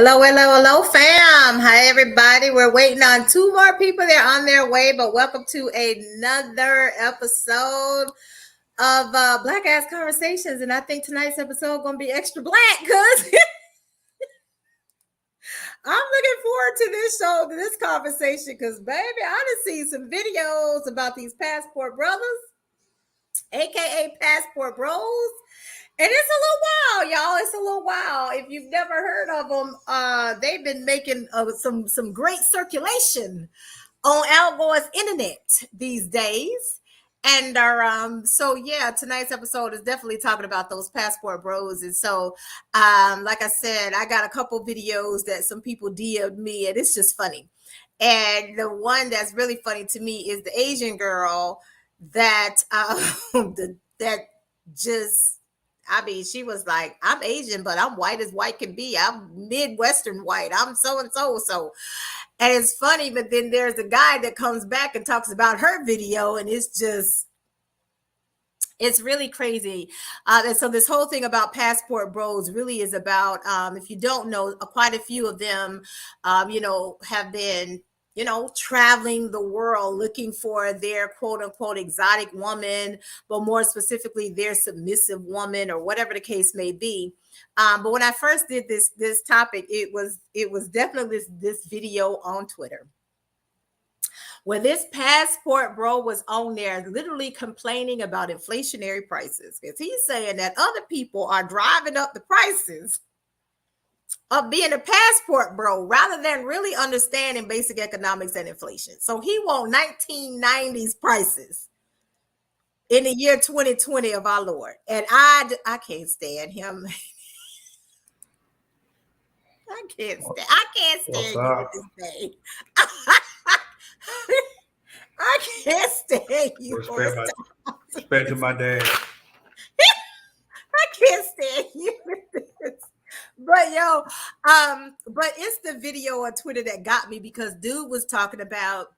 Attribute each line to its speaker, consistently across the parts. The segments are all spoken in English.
Speaker 1: Hello, hello, hello, fam. Hi, everybody. We're waiting on two more people. They're on their way, but welcome to another episode of Black Ass Conversations. And I think tonight's episode going to be extra black because I'm looking forward to this show, to this conversation because, baby, I done seen some videos about these passport brothers, aka passport bros. And it's a little wild, y'all. It's a little wild. If you've never heard of them, they've been making some great circulation on Al Gore's internet these days. And so yeah, tonight's episode is definitely talking about those passport bros. And so, like I said, I got a couple videos that some people DM'd me, and it's just funny. And the one that's really funny to me is the Asian girl that that just, I mean, she was like, I'm Asian, but I'm white as white can be. I'm Midwestern white. I'm so and so. So, and it's funny, but then there's a guy that comes back and talks about her video, and it's really crazy. And so this whole thing about passport bros really is about, if you don't know, quite a few of them, have been, traveling the world looking for their quote unquote exotic woman, but more specifically, their submissive woman or whatever the case may be. But when I first did this topic, it was definitely this video on Twitter where this passport bro was on there literally complaining about inflationary prices because he's saying that other people are driving up the prices of being a passport bro rather than really understanding basic economics and inflation. So he want 1990s prices in the year 2020 of our Lord. And I can't stand him. I can't stand you this day. I can't stand you.
Speaker 2: Respect to my dad.
Speaker 1: I can't stand you. But but it's the video on Twitter that got me because dude was talking about,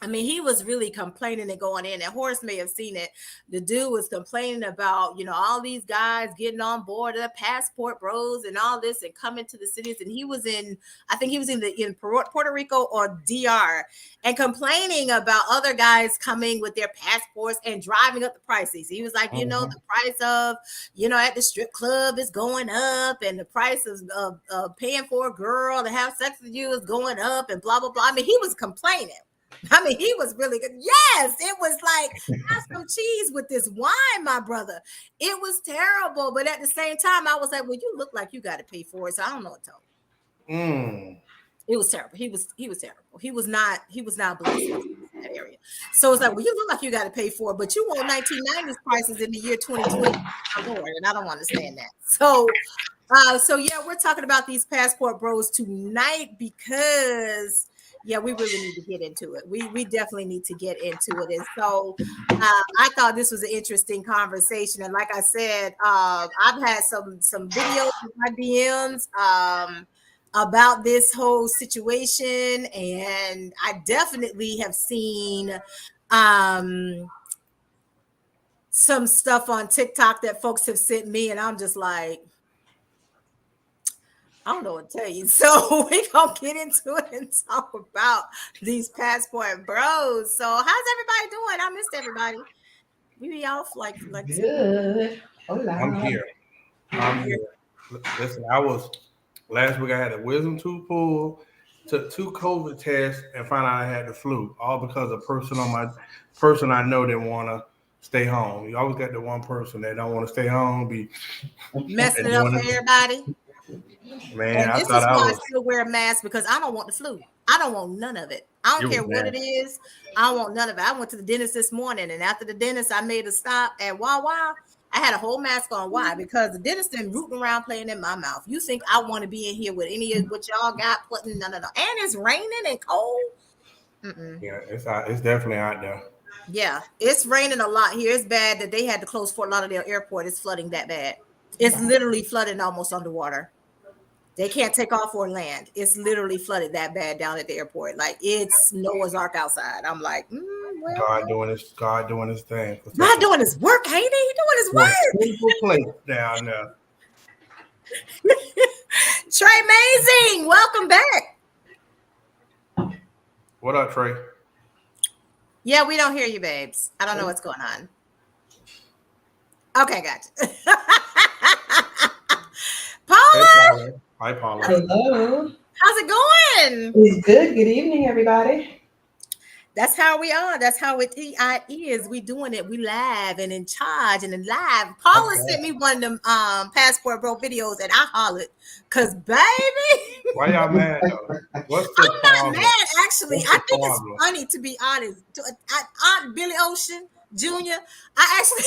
Speaker 1: I mean, he was really complaining and going in, and Horace may have seen it. The dude was complaining about, all these guys getting on board the passport bros and all this and coming to the cities. And he was I think he was in Puerto Rico or DR and complaining about other guys coming with their passports and driving up the prices. He was like, the price of, at the strip club is going up, and the price of paying for a girl to have sex with you is going up, and blah, blah, blah. I mean, he was complaining. I mean, he was really good. Yes, it was like, have some cheese with this wine, my brother. It was terrible. But at the same time, I was like, well, you look like you got to pay for it. So I don't know what to tell you. It was terrible. He was terrible. He was not blessed in that area. So it's like, well, you look like you got to pay for it, but you want 1990s prices in the year 2020. And I don't understand that. So yeah, we're talking about these passport bros tonight because we really need to get into it. We definitely need to get into it. And so I thought this was an interesting conversation. And like I said, I've had some videos in my DMs about this whole situation. And I definitely have seen some stuff on TikTok that folks have sent me. And I'm just like, I don't know what to tell you. So we're going to get into it and talk about these passport bros. So how's everybody doing? I missed everybody. We be off like
Speaker 3: good.
Speaker 2: Hola. I'm here. Listen, last week I had a wisdom tooth pulled, took 2 COVID tests, and found out I had the flu. All because a person I know didn't want to stay home. You always got the one person that don't want to stay home, be
Speaker 1: messing it up for everybody.
Speaker 2: Man,
Speaker 1: and this is why I still wear a mask because I don't want the flu. I don't want none of it. I don't care what it is. I don't want none of it. I went to the dentist this morning, and after the dentist, I made a stop at Wawa. I had a whole mask on. Why? Because the dentist been rooting around playing in my mouth. You think I want to be in here with any of what y'all got? Putting no. And it's raining and cold.
Speaker 2: Yeah, it's definitely out there.
Speaker 1: Yeah, it's raining a lot here. It's bad that they had to close Fort Lauderdale Airport. It's flooding that bad. It's literally flooding almost underwater. They can't take off or land. It's literally flooded that bad down at the airport. Like it's Noah's Ark outside. I'm like,
Speaker 2: God doing his thing.
Speaker 1: God doing his work, ain't he? He doing his work.
Speaker 2: Place down there.
Speaker 1: Trey Amazing, welcome back.
Speaker 2: What up, Trey?
Speaker 1: Yeah, we don't hear you, babes. I don't know what's going on. Okay, gotcha. Paula,
Speaker 2: Hey, Paula. Hi, Paula.
Speaker 3: Hello.
Speaker 1: how's it going?
Speaker 3: It's good. Good evening, everybody.
Speaker 1: That's how we are. That's how it is. We doing it. We live and in charge and in live. Paula sent me one of them Passport Bro videos and I hollered because baby.
Speaker 2: Why y'all mad though? What's the
Speaker 1: I'm not
Speaker 2: problem?
Speaker 1: mad actually.
Speaker 2: What's
Speaker 1: I
Speaker 2: the
Speaker 1: think
Speaker 2: problem?
Speaker 1: it's funny to be honest. Aunt Billy Ocean Jr. I actually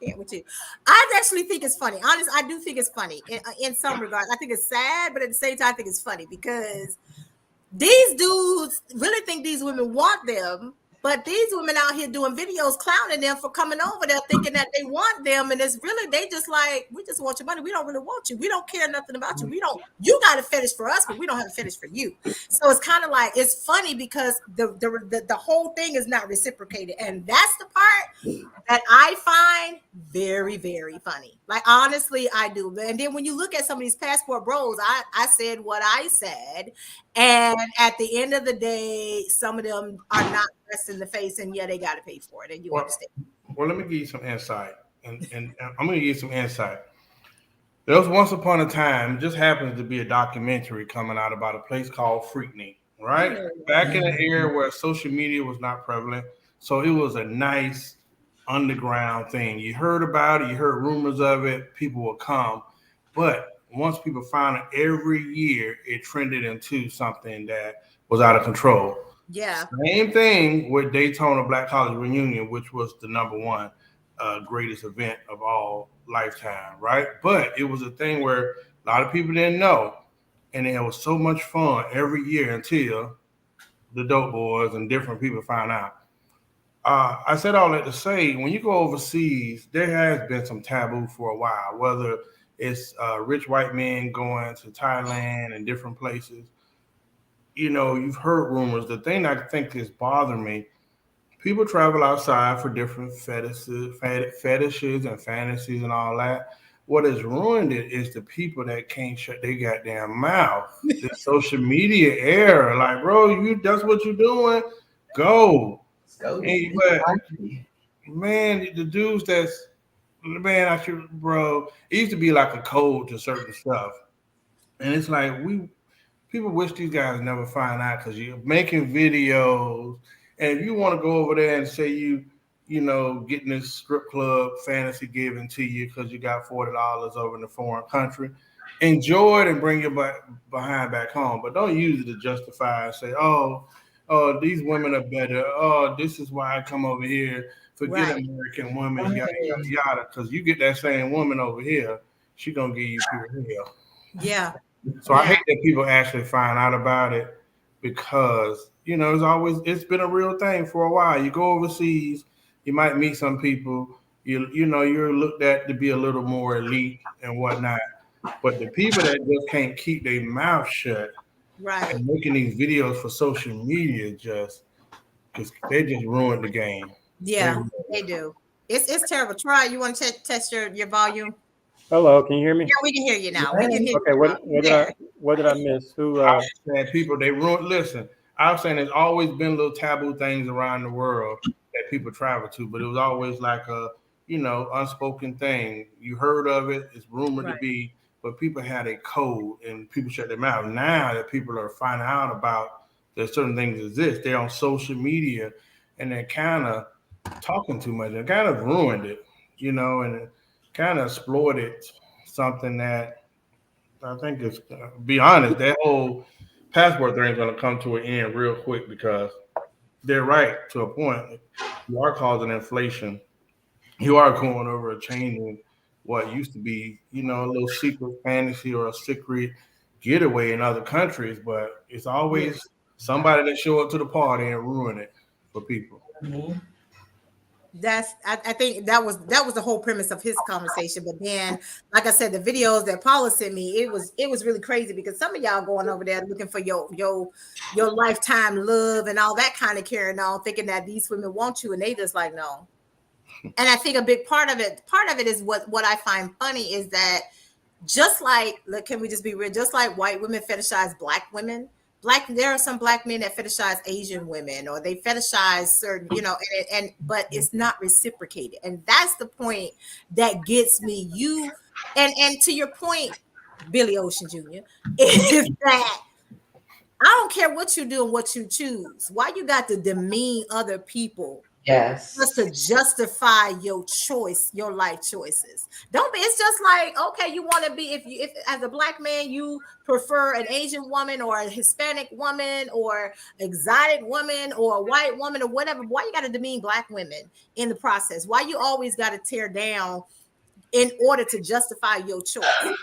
Speaker 1: can't with you. I actually think it's funny. Honest, I do think it's funny in some regards. I think it's sad, but at the same time, I think it's funny because these dudes really think these women want them, but these women out here doing videos clowning them for coming over there thinking that they want them. And it's really, they just like, we just want your money. We don't really want you. We don't care nothing about you. You got a fetish for us, but we don't have a fetish for you. So it's kind of like, it's funny because the whole thing is not reciprocated. And that's the part that I find very, very funny. Like, honestly, I do. And then when you look at some of these Passport Bros, I said what I said. And at the end of the day, some of them are not dressed in the face, and yeah, they got to pay for it. And you understand.
Speaker 2: Well, let me give you some insight. And I'm going to give you some insight. There was once upon a time, just happens to be a documentary coming out about a place called Freaknik, right? Mm-hmm. Back in the era where social media was not prevalent. So it was a nice underground thing. You heard about it, you heard rumors of it, people would come. But once people found it, every year it trended into something that was out of control.
Speaker 1: Yeah.
Speaker 2: Same thing with Daytona Black College Reunion, which was the number one greatest event of all lifetime, right? But it was a thing where a lot of people didn't know. And it was so much fun every year until the Dope Boys and different people found out. I said all that to say, when you go overseas, there has been some taboo for a while, whether it's rich white men going to Thailand and different places. You know, you've heard rumors. The thing I think is bothering me, people travel outside for different fetishes and fantasies and all that. What has ruined it is the people that can't shut their goddamn mouth. The social media era, like, bro, that's what you're doing. Go. Hey, but, man, the dudes bro, it used to be like a code to certain stuff. And it's like, people wish these guys never find out because you're making videos. And if you want to go over there and say you getting this strip club fantasy given to you because you got $40 over in a foreign country, enjoy it and bring your behind back home. But don't use it to justify and say, oh, these women are better. Oh, this is why I come over here. Forget right. American women, yada, yada, yada. Because you get that same woman over here, she going to give you pure hell.
Speaker 1: Yeah.
Speaker 2: So I hate that people actually find out about it because, it's been a real thing for a while. You go overseas, you might meet some people, you're looked at to be a little more elite and whatnot. But the people that just can't keep their mouth shut,
Speaker 1: right,
Speaker 2: and making these videos for social media because they just ruined the game.
Speaker 1: Yeah, they do. It's terrible. Try. You want to test your volume?
Speaker 4: Hello, can you hear me?
Speaker 1: Yeah, we can hear you now. We can hear
Speaker 4: okay,
Speaker 1: you.
Speaker 4: What did I miss? Who?
Speaker 2: I was saying people they ruined. Listen, I was saying there's always been little taboo things around the world that people travel to, but it was always like a unspoken thing. You heard of it. It's rumored to be. But people had a code and people shut their mouth. Now that people are finding out about that certain things exist, they're on social media and they're kind of talking too much. It kind of ruined it, and it kind of exploited something that I think is, be honest, that whole passport thing is going to come to an end real quick because they're right to a point. You are causing inflation. You are going over a changing what used to be, a little secret fantasy or a secret getaway in other countries, but it's always somebody that show up to the party and ruin it for people.
Speaker 1: Mm-hmm. I think that was the whole premise of his conversation. But then, like I said, the videos that Paula sent me, it was really crazy because some of y'all going over there looking for your lifetime love and all that kind of carrying on, thinking that these women want you, and they just like no. And I think a big part of it is what I find funny is that just like, look, can we just be real? Just like white women fetishize black women, there are some black men that fetishize Asian women, or they fetishize certain, but it's not reciprocated, and that's the point that gets me. And to your point, Billy Ocean Jr., is that I don't care what you do and what you choose. Why you got to demean other people
Speaker 3: Yes.
Speaker 1: just to justify your choice, your life choices? Don't be. It's just like, okay, you want to be, if as a black man you prefer an Asian woman or a Hispanic woman or exotic woman or a white woman or whatever. Why you got to demean black women in the process? Why you always got to tear down in order to justify your choice? I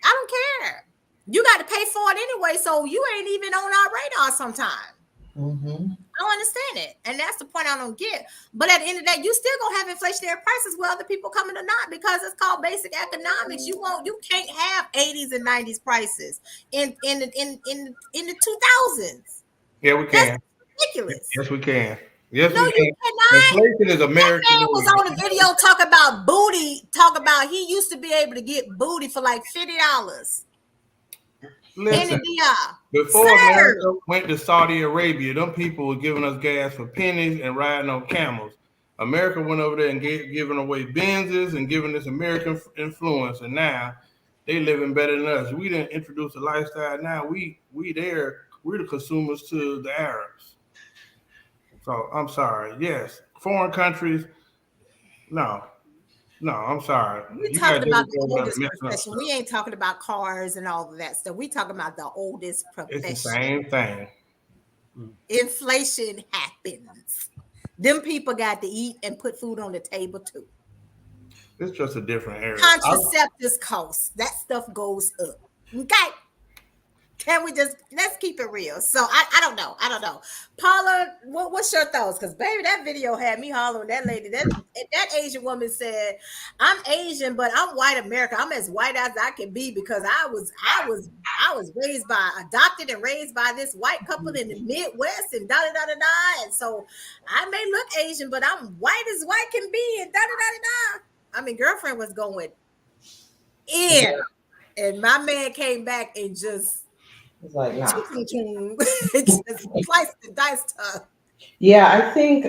Speaker 1: don't care. You got to pay for it anyway, so you ain't even on our radar sometimes.
Speaker 3: Mm-hmm.
Speaker 1: I don't understand it, and that's the point I don't get. But at the end of the day, you still gonna have inflationary prices, whether other people coming or not, because it's called basic economics. You can't have 80s and 90s prices in the 2000s.
Speaker 2: Yeah, we can.
Speaker 1: That's ridiculous.
Speaker 2: Yes, we can. Yes,
Speaker 1: No,
Speaker 2: we
Speaker 1: you
Speaker 2: can.
Speaker 1: cannot.
Speaker 2: Inflation is American.
Speaker 1: That man was on a video talk about booty. Talk about he used to be able to get booty for like $50 in
Speaker 2: Listen,
Speaker 1: India.
Speaker 2: before
Speaker 1: Sir.
Speaker 2: America went to Saudi Arabia, them people were giving us gas for pennies and riding on camels. America went over there and giving away Benzes and giving this American influence, and now they living better than us. We didn't introduce a lifestyle. Now we're the consumers to the Arabs. So I'm sorry. Yes, foreign countries. No, I'm sorry.
Speaker 1: We're
Speaker 2: You
Speaker 1: talking
Speaker 2: guys
Speaker 1: about
Speaker 2: didn't
Speaker 1: the
Speaker 2: go about
Speaker 1: oldest
Speaker 2: messing up
Speaker 1: profession.
Speaker 2: stuff.
Speaker 1: We ain't talking about cars and all of that stuff. We talking about the oldest profession.
Speaker 2: It's the same thing.
Speaker 1: Inflation happens. Them people got to eat and put food on the table too.
Speaker 2: It's just a different area.
Speaker 1: Contraceptives cost. That stuff goes up. Okay. Can we let's keep it real? So I don't know. Paula, what's your thoughts? Because baby, that video had me hollering. That lady, that Asian woman said, "I'm Asian, but I'm white American. I'm as white as I can be because I was adopted and raised by this white couple in the Midwest and da da da da da. And so I may look Asian, but I'm white as white can be and da da da da da." I mean, girlfriend was going in, and my man came back and just.
Speaker 3: It's like, nah.
Speaker 1: Just slice the dice to.
Speaker 3: Yeah, I think,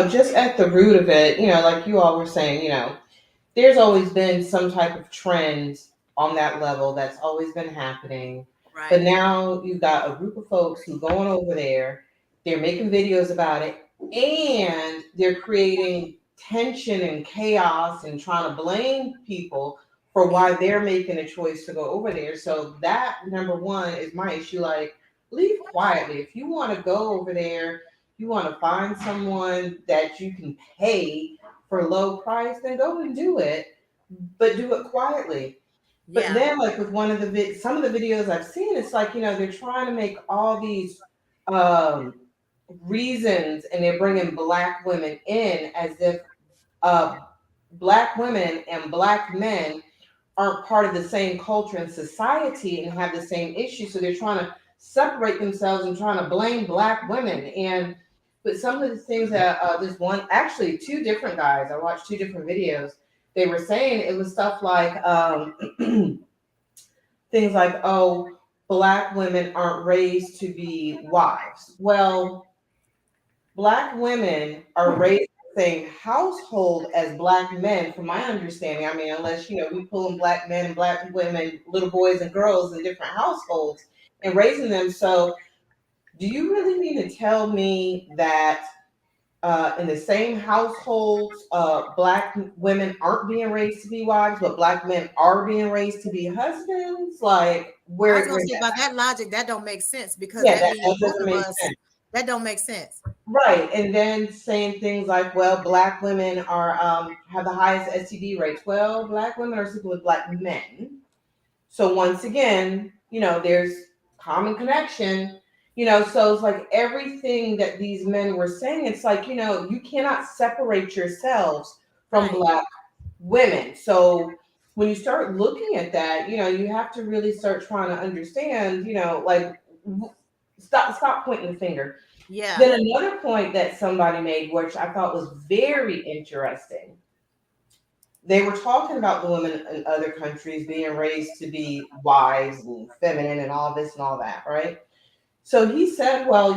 Speaker 3: just at the root of it, like you all were saying, there's always been some type of trend on that level that's always been happening.
Speaker 1: Right.
Speaker 3: But now you've got a group of folks who going over there, they're making videos about it, and they're creating tension and chaos and trying to blame people for why they're making a choice to go over there. So that, number one, is my issue. Like, leave quietly. If you want to go over there, you want to find someone that you can pay for low price, then go and do it, but do it quietly. But then, like with some of the videos I've seen, it's like, they're trying to make all these reasons, and they're bringing Black women in as if Black women and Black men aren't part of the same culture and society and have the same issues. So they're trying to separate themselves and trying to blame Black women. But some of the things that actually two different guys, I watched two different videos. They were saying it was stuff like things like, oh, Black women aren't raised to be wives. Well, Black women are raised same household as Black men, from my understanding. I mean, unless we pulling Black men and Black women, little boys and girls in different households and raising them. So do you really mean to tell me that in the same households, Black women aren't being raised to be wives, but Black men are being raised to be husbands? Like, where?
Speaker 1: I was gonna say, about that logic, that don't make sense, because
Speaker 3: that doesn't make sense.
Speaker 1: That don't make sense.
Speaker 3: Right. And then saying things like, well, Black women are have the highest STD rates. Well, Black women are sleeping with Black men. So once again, there's common connection, so it's like everything that these men were saying, it's like, you cannot separate yourselves from Black women. So when you start looking at that, you have to really start trying to understand, like, stop pointing the finger.
Speaker 1: Yeah.
Speaker 3: Then another point that somebody made, which I thought was very interesting, they were talking about the women in other countries being raised to be wives and feminine and all this and all that, right? So he said, well,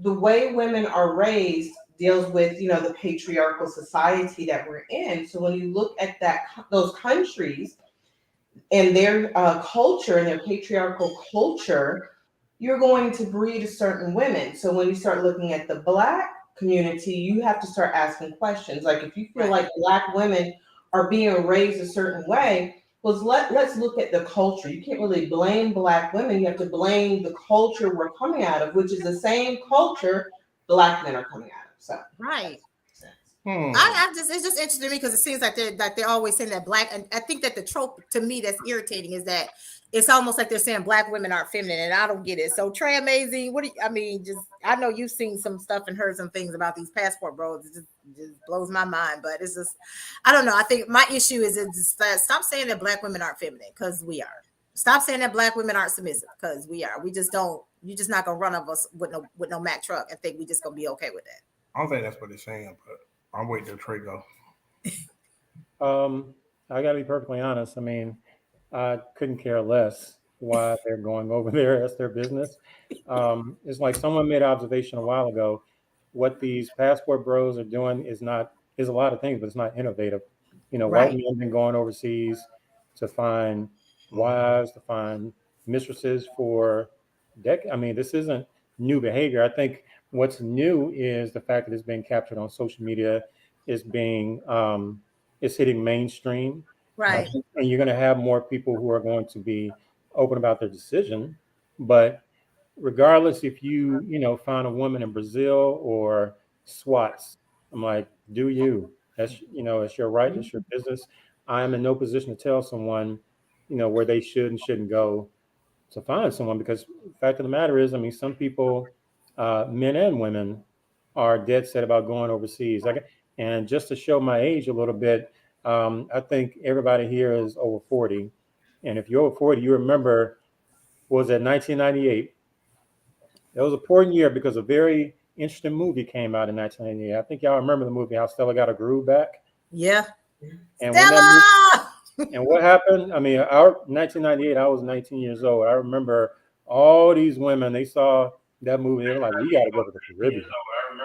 Speaker 3: the way women are raised deals with, the patriarchal society that we're in. So when you look at those countries and their culture and their patriarchal culture, you're going to breed a certain women. So when you start looking at the Black community, you have to start asking questions. Like if you feel like Black women are being raised a certain way, well, let's look at the culture. You can't really blame Black women. You have to blame the culture we're coming out of, which is the same culture Black men are coming out of. So
Speaker 1: right. It's just interesting to me because it seems like they're always saying that Black, and I think that the trope to me that's irritating is that it's almost like they're saying Black women aren't feminine, and I don't get it. So Trey Amazing, I know you've seen some stuff and heard some things about these passport bros. It just blows my mind, but it's just, I don't know. I think my issue is that stop saying that Black women aren't feminine because we are. Stop saying that Black women aren't submissive because we are. We just don't. You're just not gonna run of us with no Mack truck and think we just gonna be okay with that.
Speaker 2: I don't think that's what they're saying, but I'm waiting till Trey go.
Speaker 4: I gotta be perfectly honest. I mean, I couldn't care less why they're going over there. That's their business. It's like someone made an observation a while ago. What these passport bros are doing is a lot of things, but it's not innovative. White men have been going overseas to find wives, to find mistresses for decades. I mean, this isn't new behavior. I think what's new is the fact that it's being captured on social media, is hitting mainstream.
Speaker 1: Right.
Speaker 4: And you're going to have more people who are going to be open about their decision. But regardless, if you find a woman in Brazil or Swats, I'm like, do you? That's it's your right, it's your business. I'm in no position to tell someone, where they should and shouldn't go to find someone, because the fact of the matter is, I mean, some people, men and women, are dead set about going overseas. And just to show my age a little bit, I think everybody here is over 40. And if you're over 40, you remember, was that 1998? That was an important year because a very interesting movie came out in 1998. I think y'all remember the movie, How Stella Got Her Groove Back.
Speaker 1: Yeah.
Speaker 4: And
Speaker 1: Stella!
Speaker 4: And what happened? I mean, 1998, I was 19 years old. I remember all these women, they saw that movie. They were like, we got to go to the Caribbean.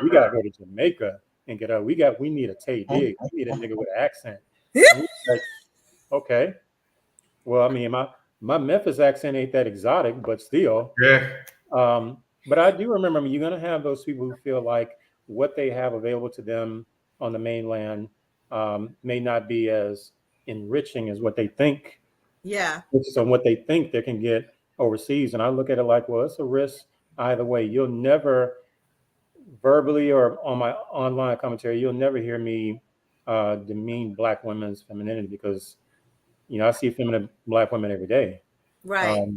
Speaker 4: We got to go to Jamaica and get up. We need a Tay Diggs. We need a nigga with an accent. Like, okay. Well, I mean, my Memphis accent ain't that exotic, but still.
Speaker 2: Yeah.
Speaker 4: But I do remember, I mean, you're going to have those people who feel like what they have available to them on the mainland may not be as enriching as what they think.
Speaker 1: Yeah.
Speaker 4: So what they think they can get overseas. And I look at it like, well, it's a risk either way. You'll never verbally or on my online commentary, you'll never hear me demean Black women's femininity, because, I see feminine Black women every day.
Speaker 1: Right.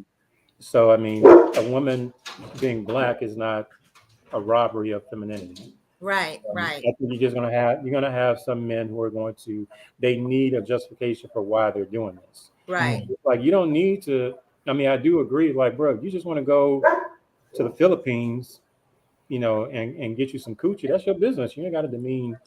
Speaker 4: So, I mean, a woman being Black is not a robbery of femininity.
Speaker 1: Right.
Speaker 4: I think you're gonna have some men who are going to, they need a justification for why they're doing this.
Speaker 1: Right.
Speaker 4: Like, you don't need to. I mean, I do agree. Like, bro, you just want to go to the Philippines, and get you some coochie. That's your business. You ain't got to demean,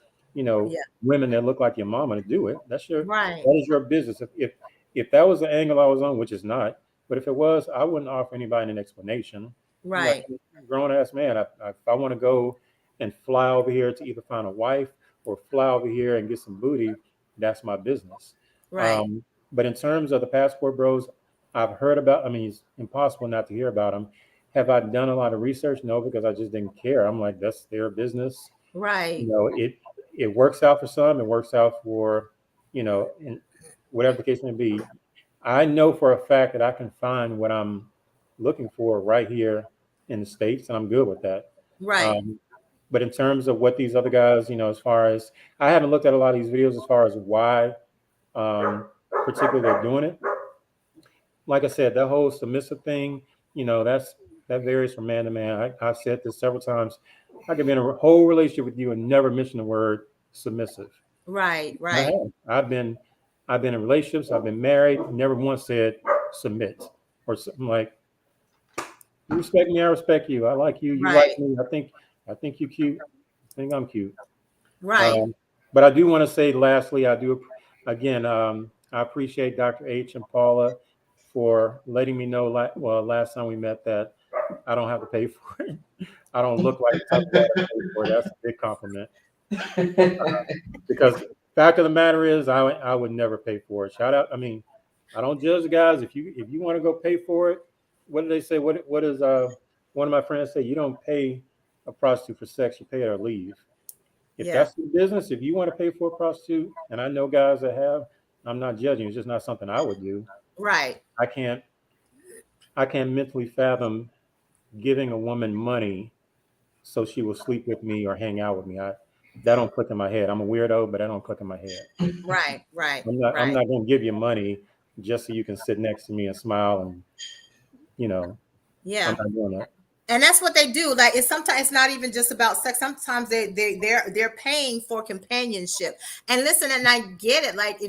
Speaker 4: women that look like your mama to do it. That is your business. If that was the angle I was on, which is not, but if it was, I wouldn't offer anybody an explanation.
Speaker 1: Right.
Speaker 4: Like, grown ass man, if I want to go and fly over here to either find a wife or fly over here and get some booty, that's my business.
Speaker 1: Right.
Speaker 4: But in terms of the passport bros, I've heard about, I mean, it's impossible not to hear about them. Have I done a lot of research? No, because I just didn't care. I'm like, that's their business.
Speaker 1: Right.
Speaker 4: It works out for some, it works out for, and whatever the case may be. I know for a fact that I can find what I'm looking for right here in the States, and I'm good with that.
Speaker 1: Right.
Speaker 4: But in terms of what these other guys, as far as, I haven't looked at a lot of these videos as far as why particularly they're doing it. Like I said, that whole submissive thing, that varies from man to man. I've said this several times. I could be in a whole relationship with you and never mention the word submissive.
Speaker 1: Right.
Speaker 4: I've been in relationships, I've been married, never once said submit or something. Like, you respect me, I respect you. I like you, you like me. I think you're cute. I think I'm cute.
Speaker 1: Right.
Speaker 4: But I do want to say, lastly, again, I appreciate Dr. H and Paula for letting me know, last time we met, that I don't have to pay for it. I don't look like the type of guy to pay for it. That's a big compliment. Because fact of the matter is, I would never pay for it. Shout out. I mean, I don't judge guys. If you want to go pay for it, what do they say? What is one of my friends say? You don't pay a prostitute for sex. You pay her to leave. If that's the business, if you want to pay for a prostitute, and I know guys that have, I'm not judging. It's just not something I would do.
Speaker 1: Right.
Speaker 4: I can't mentally fathom giving a woman money so she will sleep with me or hang out with me. That don't click in my head. I'm a weirdo, but that don't click in my head.
Speaker 1: Right.
Speaker 4: I'm not going to give you money just so you can sit next to me and smile and,
Speaker 1: Yeah.
Speaker 4: I'm not doing that.
Speaker 1: And that's what they do. Like, it's not even just about sex. Sometimes they're paying for companionship. And listen, and I get it. Like,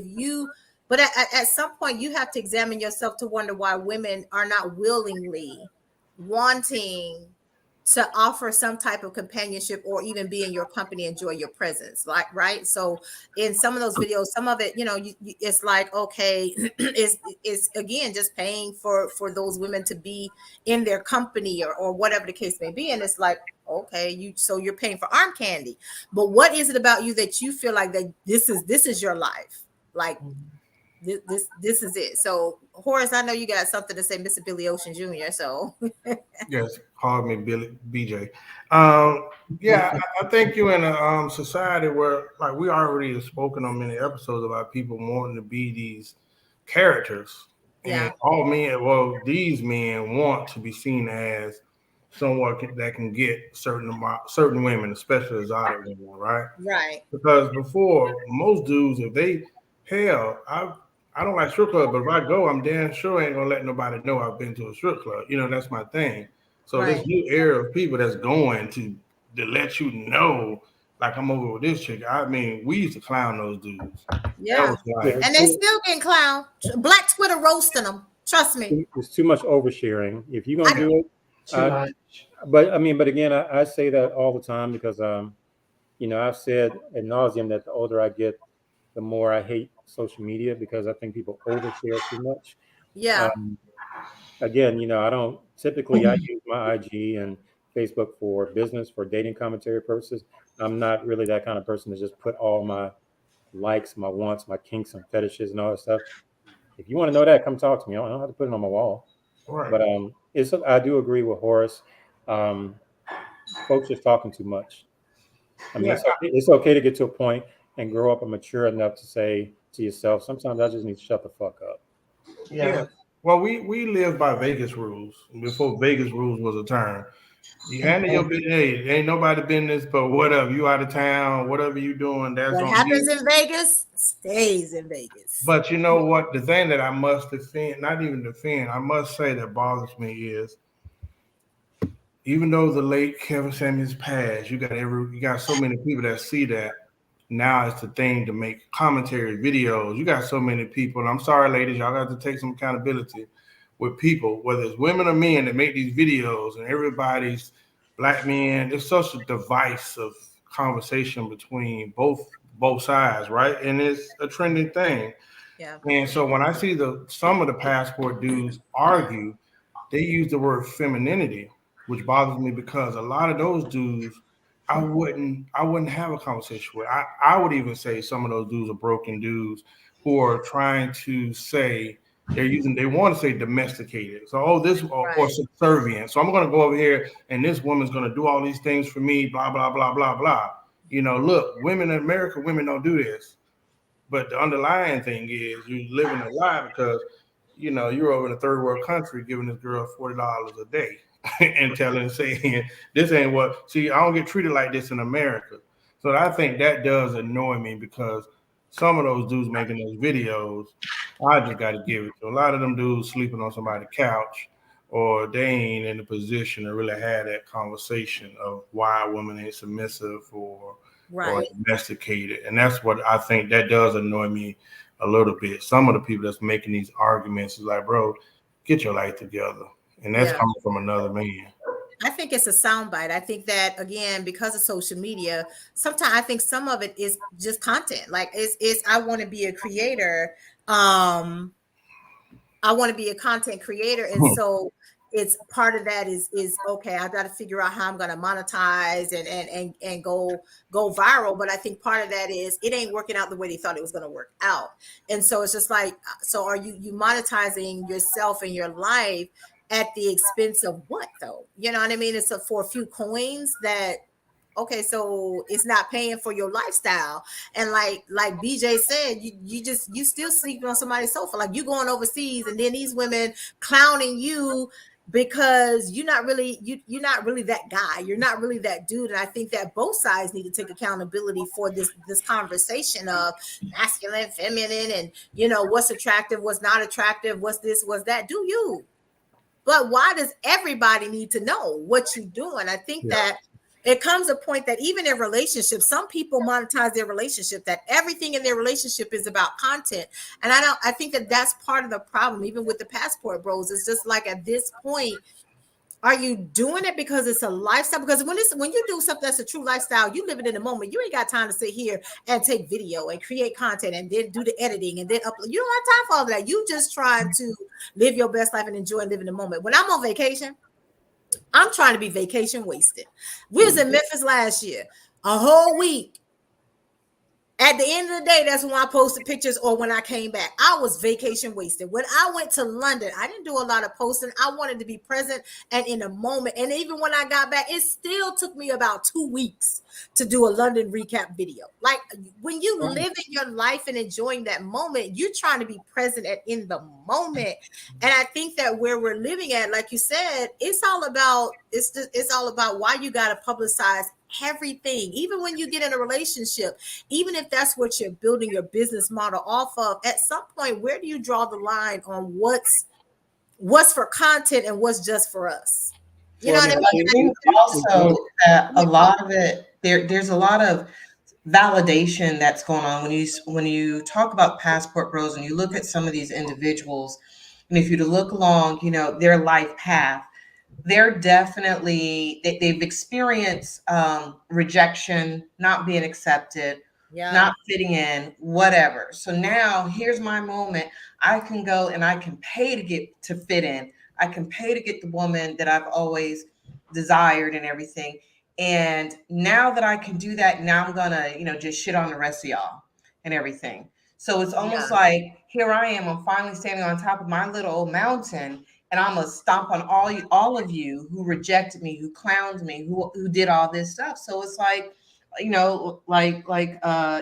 Speaker 1: but at some point you have to examine yourself to wonder why women are not willingly wanting to offer some type of companionship or even be in your company, enjoy your presence. Like, right. So in some of those videos, some of it, it's like, okay, it's again, just paying for those women to be in their company or whatever the case may be. And it's like, okay, so you're paying for arm candy, but what is it about you that you feel like that this is your life? Like, this is it. So Horace, I know you got something to say, Mr. Billy Ocean Jr. So
Speaker 2: yes, call me Billy BJ. Yeah, I think you're in a society where, like, we already have spoken on many episodes about people wanting to be these characters.
Speaker 1: Yeah.
Speaker 2: And these men want to be seen as someone that can get certain women, especially exotic women, right?
Speaker 1: Right.
Speaker 2: Because before, most dudes, I don't like strip clubs, but if I go, I'm damn sure ain't gonna let nobody know I've been to a strip club. That's my thing. So this new era of people that's going to let you know, like, I'm over with this chick. I mean, we used to clown those dudes.
Speaker 1: Yeah. And they still getting clowned. Black Twitter roasting them. Trust me.
Speaker 4: It's too much oversharing. If you're gonna do it,
Speaker 3: too much.
Speaker 4: But again, I say that all the time because I've said ad nauseum that the older I get, the more I hate social media because I think people overshare too much.
Speaker 1: Yeah.
Speaker 4: Again, I don't typically, I use my IG and Facebook for business, for dating commentary purposes. I'm not really that kind of person to just put all my likes, my wants, my kinks and fetishes and all that stuff. If you want to know that, come talk to me. I don't have to put it on my wall.
Speaker 2: Right.
Speaker 4: But I do agree with Horace. Folks just talking too much. I mean, it's okay to get to a point and grow up and mature enough to say to yourself, sometimes I just need to shut the fuck up.
Speaker 2: Yeah. Well, we live by Vegas rules before Vegas rules was a term. You handle your business. Hey, ain't nobody business, but whatever. You out of town, whatever you doing, that's
Speaker 1: what happens in Vegas stays in Vegas.
Speaker 2: But you know what? The thing that I must defend, not even defend, I must say that bothers me is, even though the late Kevin Samuels passed, you got so many people that see that. Now it's the thing to make commentary videos. You got so many people, and I'm sorry, ladies, y'all got to take some accountability with people, whether it's women or men, that make these videos, and everybody's black men. It's such a divisive conversation between both sides, right? And it's a trending thing.
Speaker 1: Yeah.
Speaker 2: And so when I see some of the passport dudes argue, they use the word femininity, which bothers me because a lot of those dudes, I wouldn't have a conversation with. I would even say some of those dudes are broken dudes who are trying to say they want to say domesticated. So, or subservient. So I'm going to go over here and this woman's going to do all these things for me, blah, blah, blah, blah, blah. Look, women in America, women don't do this. But the underlying thing is you're living a lie because, you're over in a third world country giving this girl $40 a day. And saying this ain't what. See, I don't get treated like this in America. So I think that does annoy me because some of those dudes making those videos, I just got to give it to a lot of them dudes sleeping on somebody's couch, or they ain't in a position to really have that conversation of why a woman ain't submissive or domesticated. And that's what I think that does annoy me a little bit. Some of the people that's making these arguments is like, bro, get your life together. And that's coming from another man.
Speaker 1: I think it's a soundbite. I think that again, because of social media, sometimes I think some of it is just content. Like it's I want to be a creator. I want to be a content creator. And so it's part of that is okay, I've got to figure out how I'm gonna monetize and go viral. But I think part of that is it ain't working out the way they thought it was gonna work out. And so it's just like, so are you monetizing yourself and your life at the expense of what though? You know what I mean? It's for a few coins that okay, so it's not paying for your lifestyle. And like BJ said, you still sleeping on somebody's sofa. Like you going overseas and then these women clowning you because you're not really you're not really that guy. You're not really that dude. And I think that both sides need to take accountability for this conversation of masculine, feminine, and what's attractive, what's not attractive, what's this, what's that. Do you? But why does everybody need to know what you're doing? I think that it comes a point that even in relationships, some people monetize their relationship, that everything in their relationship is about content. And I think that that's part of the problem, even with the passport bros. It's just like at this point, are you doing it because it's a lifestyle? Because when you do something that's a true lifestyle, you live it in the moment. You ain't got time to sit here and take video and create content and then do the editing and then upload. You don't have time for all of that. You just trying to live your best life and enjoy and live in the moment. When I'm on vacation, I'm trying to be vacation wasted. We was in Memphis last year, a whole week. At the end of the day, that's when I posted pictures or when I came back. I was vacation wasted. When I went to London, I didn't do a lot of posting. I wanted to be present and in a moment. And even when I got back, it still took me about 2 weeks to do a London recap video. Like when you live in your life and enjoying that moment, you're trying to be present and in the moment. And I think that where we're living at, like you said, it's all about why you got to publicize everything. Even when you get in a relationship, even if that's what you're building your business model off of, at some point, where do you draw the line on what's for content and what's just for us? You know what I mean?
Speaker 3: I think also a lot of it, there's a lot of validation that's going on when you talk about passport bros and you look at some of these individuals, and if you look along, their life path, they're definitely they've experienced rejection, not being accepted, not fitting in, whatever. So now here's my moment. I can go and I can pay to get to fit in. I can pay to get the woman that I've always desired and everything. And now that I can do that, now I'm gonna, just shit on the rest of y'all and everything. So it's almost like here I am. I'm finally standing on top of my little old mountain, and I'm gonna stomp on all of you who rejected me, who clowned me, who did all this stuff. So it's like, like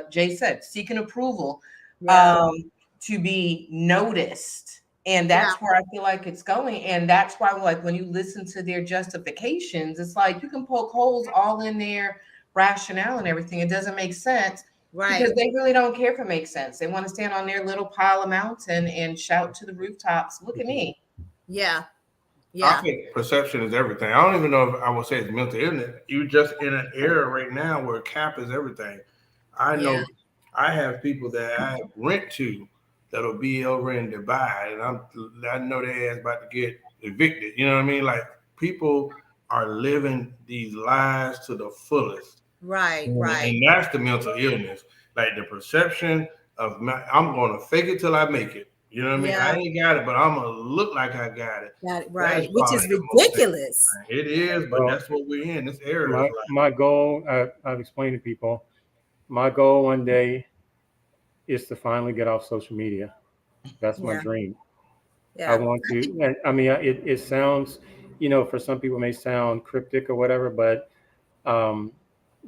Speaker 3: Jay said, seeking approval, to be noticed. And that's where I feel like it's going. And that's why, like, when you listen to their justifications, it's like you can poke holes all in their rationale and everything. It doesn't make sense. Right. Because they really don't care if it makes sense. They want to stand on their little pile of mountain and shout to the rooftops, look at me.
Speaker 1: Yeah.
Speaker 2: I think perception is everything. I don't even know if I would say it's mental illness. You're just in an era right now where cap is everything. I know I have people that I rent to that'll be over in Dubai, and I know their ass about to get evicted. You know what I mean? Like people are living these lives to the fullest.
Speaker 1: Right.
Speaker 2: And that's the mental illness. Like the perception of I'm going to fake it till I make it. You know what I mean? I ain't got it, but I'm going to look like I got it.
Speaker 1: Right. Which is ridiculous.
Speaker 2: It is, but that's what we're in. This era.
Speaker 4: My goal, I've explained to people, my goal one day is to finally get off social media. That's my dream. I want to, I mean, it sounds, for some people it may sound cryptic or whatever, but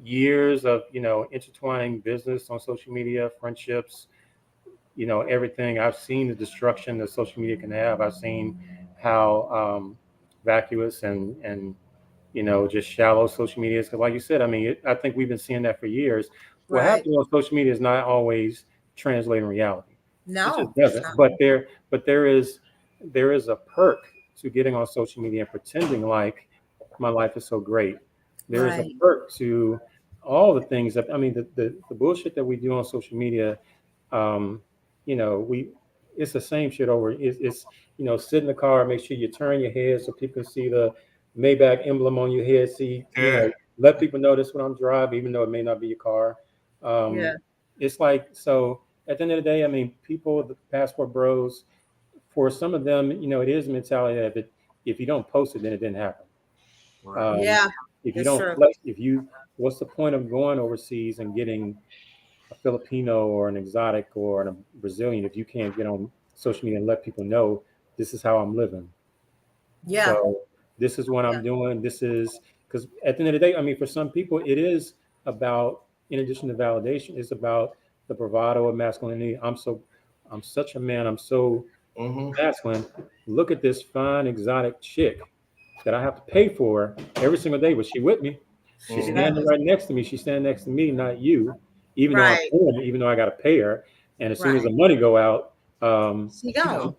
Speaker 4: years of, intertwining business on social media, friendships, everything. I've seen the destruction that social media can have. I've seen how vacuous and just shallow social media is. Because like you said, I mean, I think we've been seeing that for years. What happens on social media is not always translating reality.
Speaker 1: No,
Speaker 4: it just doesn't. But there is a perk to getting on social media and pretending like my life is so great. There is a perk to all the things that, I mean, the bullshit that we do on social media. It's the same shit over. It's sit in the car, make sure you turn your head so people can see the Maybach emblem on your head. See,
Speaker 2: Yeah.
Speaker 4: let people know this when I'm driving, even though it may not be your car.
Speaker 1: Yeah.
Speaker 4: It's like, so at the end of the day, I mean, people, the passport bros, for some of them, it is a mentality that if you don't post it, then it didn't happen.
Speaker 2: Right.
Speaker 1: Yeah.
Speaker 4: If you
Speaker 1: It's
Speaker 4: don't
Speaker 1: true.
Speaker 4: flex, what's the point of going overseas and getting a Filipino or an exotic or a Brazilian if you can't get on social media and let people know this is how I'm living?
Speaker 1: Yeah.
Speaker 4: So this is what I'm doing. This is because at the end of the day, I mean, for some people, it is about, in addition to validation, it's about the bravado of masculinity. I'm such a man. I'm so masculine. Look at this fine exotic chick that I have to pay for every single day. Was she with me? She's standing right next to me. She's standing next to me, not you. Even though I'm
Speaker 1: Right.
Speaker 4: paying, even though I got to pay her. And as soon as
Speaker 1: Right.
Speaker 4: the money go out,
Speaker 1: She gone.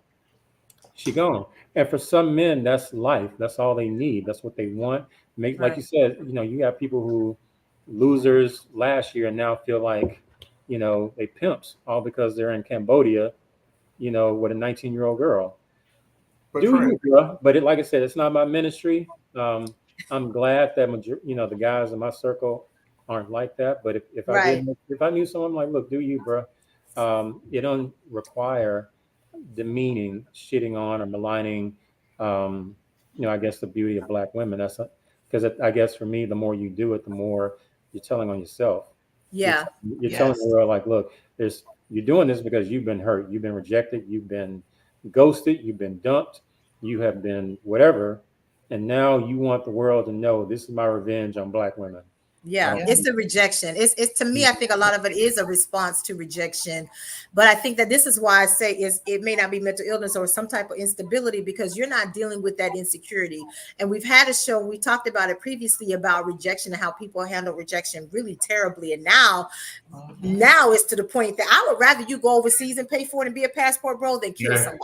Speaker 4: she gone. And for some men, that's life. That's all they need. That's what they want. Like
Speaker 1: Right.
Speaker 4: you said, you got people who losers last year and now feel like, they pimps all because they're in Cambodia, with a 19-year-old girl.
Speaker 2: But
Speaker 4: Do
Speaker 2: Trent,
Speaker 4: you, bro? But like I said, it's not my ministry. I'm glad that the guys in my circle aren't like that. But
Speaker 1: Right.
Speaker 4: if I knew someone, like, look, do you, bro? It don't require demeaning, shitting on, or maligning. I guess the beauty of Black women. That's because I guess for me, the more you do it, the more you're telling on yourself.
Speaker 1: Yeah.
Speaker 4: You're telling the world, like, look, you're doing this because you've been hurt, you've been rejected, you've been ghosted, you've been dumped, you have been whatever, and now you want the world to know this is my revenge on Black women.
Speaker 1: Yeah, it's the rejection. It's to me, I think a lot of it is a response to rejection. But I think that this is why I say it may not be mental illness or some type of instability because you're not dealing with that insecurity. And we've had a show, we talked about it previously about rejection and how people handle rejection really terribly. And now it's to the point that I would rather you go overseas and pay for it and be a passport bro than kill somebody.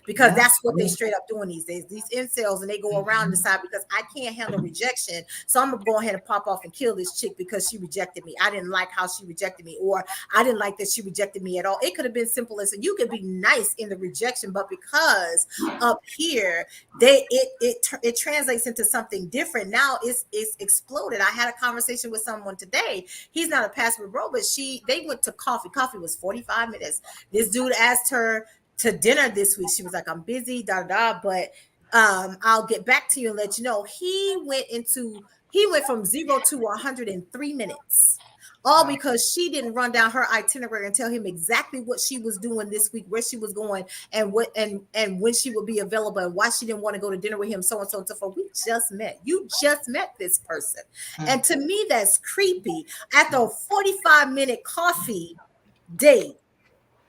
Speaker 1: Because that's what they straight up doing these days. These incels, and they go around and decide because I can't handle rejection, so I'm gonna go ahead and pop off and kill this chick because she rejected me. I didn't like how she rejected me, or I didn't like that she rejected me at all. It could have been simple as you could be nice in the rejection, but because up here it translates into something different. Now it's exploded. I had a conversation with someone today. He's not a passport bro, but they went to coffee. Coffee was 45 minutes. This dude asked her to dinner this week. She was like, I'm busy, but I'll get back to you and let you know. He went from 0 to 100 in 3 minutes. All because she didn't run down her itinerary and tell him exactly what she was doing this week, where she was going, and what and when she would be available, and why she didn't want to go to dinner with him, so and so and so forth. We just met. You just met this person. And to me, that's creepy. After a 45-minute coffee date,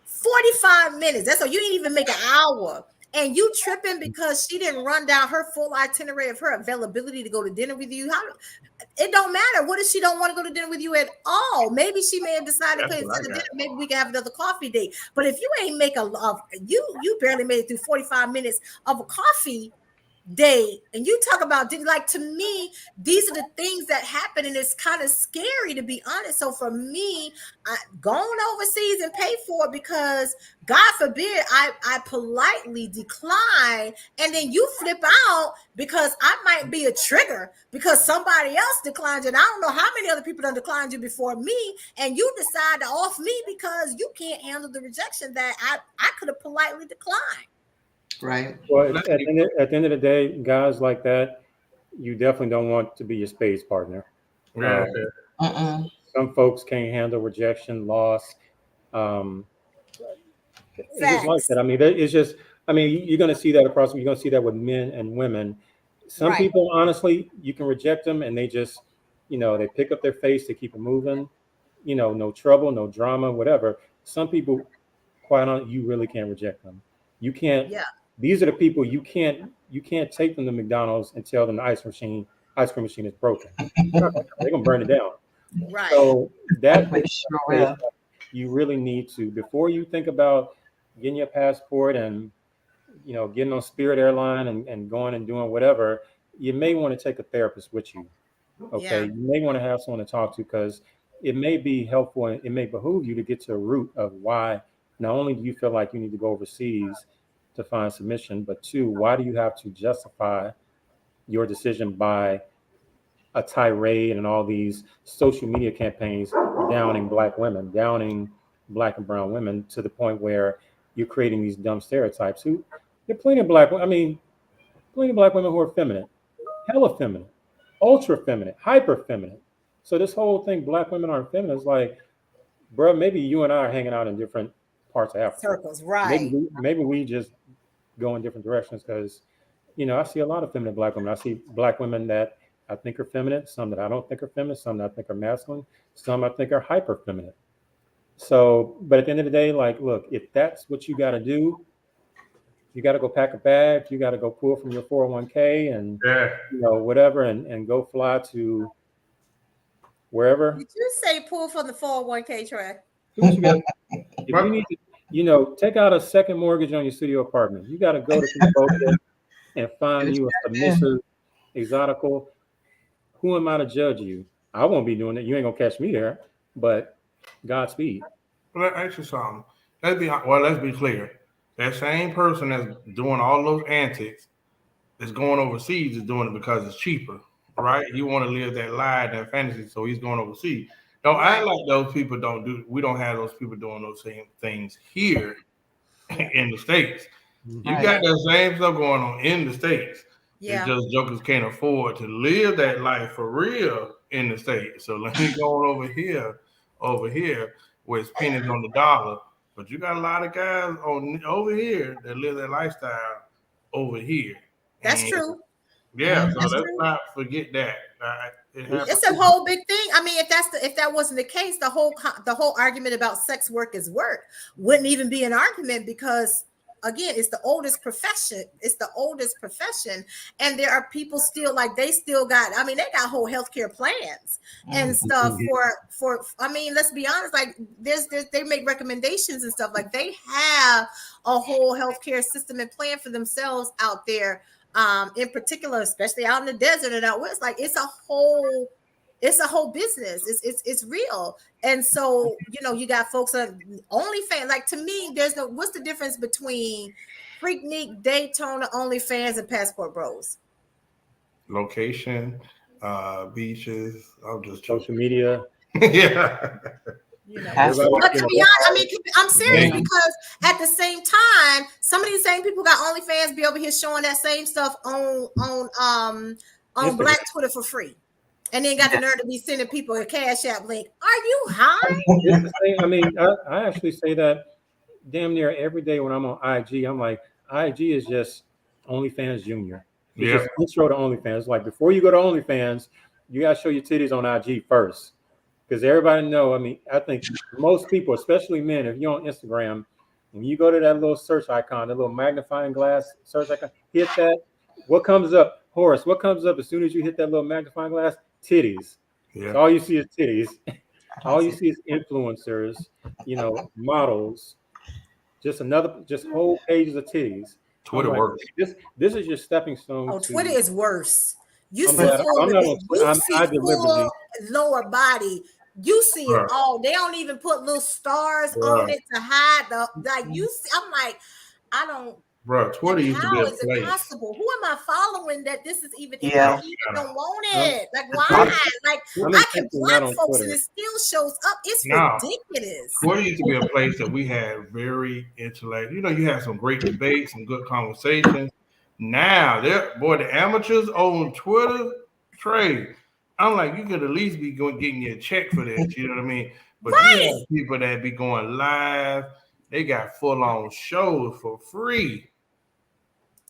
Speaker 1: 45 minutes. That's all. You didn't even make an hour. And you tripping because she didn't run down her full itinerary of her availability to go to dinner with you. It don't matter. What if she don't want to go to dinner with you at all? Maybe she may have decided instead of dinner, maybe we can have another coffee date. But if you ain't make you barely made it through 45 minutes of a coffee date, and you talk about, like, to me, these are the things that happen, and it's kind of scary, to be honest. So for me, going overseas and pay for it because God forbid I politely decline, and then you flip out because I might be a trigger because somebody else declined you, and I don't know how many other people done declined you before me, and you decide to off me because you can't handle the rejection that I could have politely declined.
Speaker 3: Right.
Speaker 4: Well, at the end of the day, guys like that, you definitely don't want to be your space partner. Some folks can't handle rejection, loss. It's just like that. I mean, it's just. I mean, you're going to see that across. You're going to see that with men and women. Some people, honestly, you can reject them, and they just, they pick up their face, they keep it moving. No trouble, no drama, whatever. Some people, quite honestly, you really can't reject them. You can't.
Speaker 1: Yeah.
Speaker 4: These are the people you can't take them to McDonald's and tell them the ice cream machine is broken. They're gonna burn it down.
Speaker 1: Right.
Speaker 4: So that you really need to, before you think about getting your passport and getting on Spirit Airline and going and doing whatever, you may want to take a therapist with you. Okay. You may want to have someone to talk to, because it may be helpful and it may behoove you to get to the root of why not only do you feel like you need to go overseas to find submission, but two, why do you have to justify your decision by a tirade and all these social media campaigns downing Black women, downing Black and brown women to the point where you're creating these dumb stereotypes. There are plenty of Black women, plenty of Black women who are feminine, hella feminine, ultra feminine, hyper feminine. So this whole thing, Black women aren't feminine, is like, bro, maybe you and I are hanging out in different parts of Africa.
Speaker 1: Circles, right?
Speaker 4: Maybe we just go in different directions, because, I see a lot of feminine Black women. I see Black women that I think are feminine, some that I don't think are feminine, some that I think are masculine, some I think are hyper feminine. So, but at the end of the day, like, look, if that's what you got to do, you got to go pack a bag, you got to go pull from your 401k and, whatever, and go fly to wherever.
Speaker 1: Did you say pull from the 401k, Trey?
Speaker 4: If you need to, take out a second mortgage on your studio apartment, you got to go to Cambodia and find you a submissive, exotical. Who am I to judge you? I won't be doing it. You ain't gonna catch me there. But Godspeed.
Speaker 2: Well, let's ask you something. Let's be clear. That same person that's doing all those antics is going overseas is doing it because it's cheaper, right? You want to live that lie, that fantasy, so he's going overseas. Don't act like those people don't do. We don't have those people doing those same things here in the States. You got that same stuff going on in the States. Yeah. It's just jokers can't afford to live that life for real in the States. So let me go on over here where it's pennies on the dollar. But you got a lot of guys over here that live that lifestyle over here.
Speaker 1: That's true.
Speaker 2: Yeah, so let's not forget that.
Speaker 1: It's a whole big thing. I mean, if that wasn't the case, the whole argument about sex work is work wouldn't even be an argument, because again, it's the oldest profession. And there are people still, like, they still got, they got whole healthcare plans and stuff for let's be honest, like they make recommendations and stuff, like they have a whole healthcare system and plan for themselves out there, in particular, especially out in the desert and out west. Like it's a whole business. It's real. And so, you got folks on OnlyFans. Like, to me, what's the difference between Freaknik, Daytona, OnlyFans, and Passport Bros?
Speaker 2: Location, beaches,
Speaker 4: social media.
Speaker 2: Yeah.
Speaker 1: But to be honest, I'm serious, because at the same time, some of these same people got OnlyFans be over here showing that same stuff on Black Twitter for free. And then got the nerve to be sending people a Cash App link. Are you high?
Speaker 4: I actually say that damn near every day when I'm on IG. I'm like, IG is just OnlyFans Junior. It's just intro to OnlyFans. Like, before you go to OnlyFans, you got to show your titties on IG first. Because everybody know, I think most people, especially men, if you're on Instagram, when you go to that little search icon, that little magnifying glass search icon, hit that. What comes up? Horace, what comes up as soon as you hit that little magnifying glass? Titties. Yeah. So all you see is titties. All you see is influencers, models, just whole pages of titties.
Speaker 2: Twitter works.
Speaker 4: This is your stepping stone.
Speaker 1: Oh, Twitter is worse. You see full lower body. You see it all. They don't even put little stars on it to hide you see. I'm like, I don't.
Speaker 2: Bro, Twitter used to be a place.
Speaker 1: How is it possible? Who am I following that this is even? I don't want it. Like, why? Like, I can block folks and it still shows up. It's ridiculous.
Speaker 2: Twitter used to be a place that we had very intellectual. You had some great debates, some good conversations. Now, the amateurs on Twitter, Trey, I'm like, you could at least be getting your check for this. You know what I mean? But you have people that be going live. They got full-on shows for free.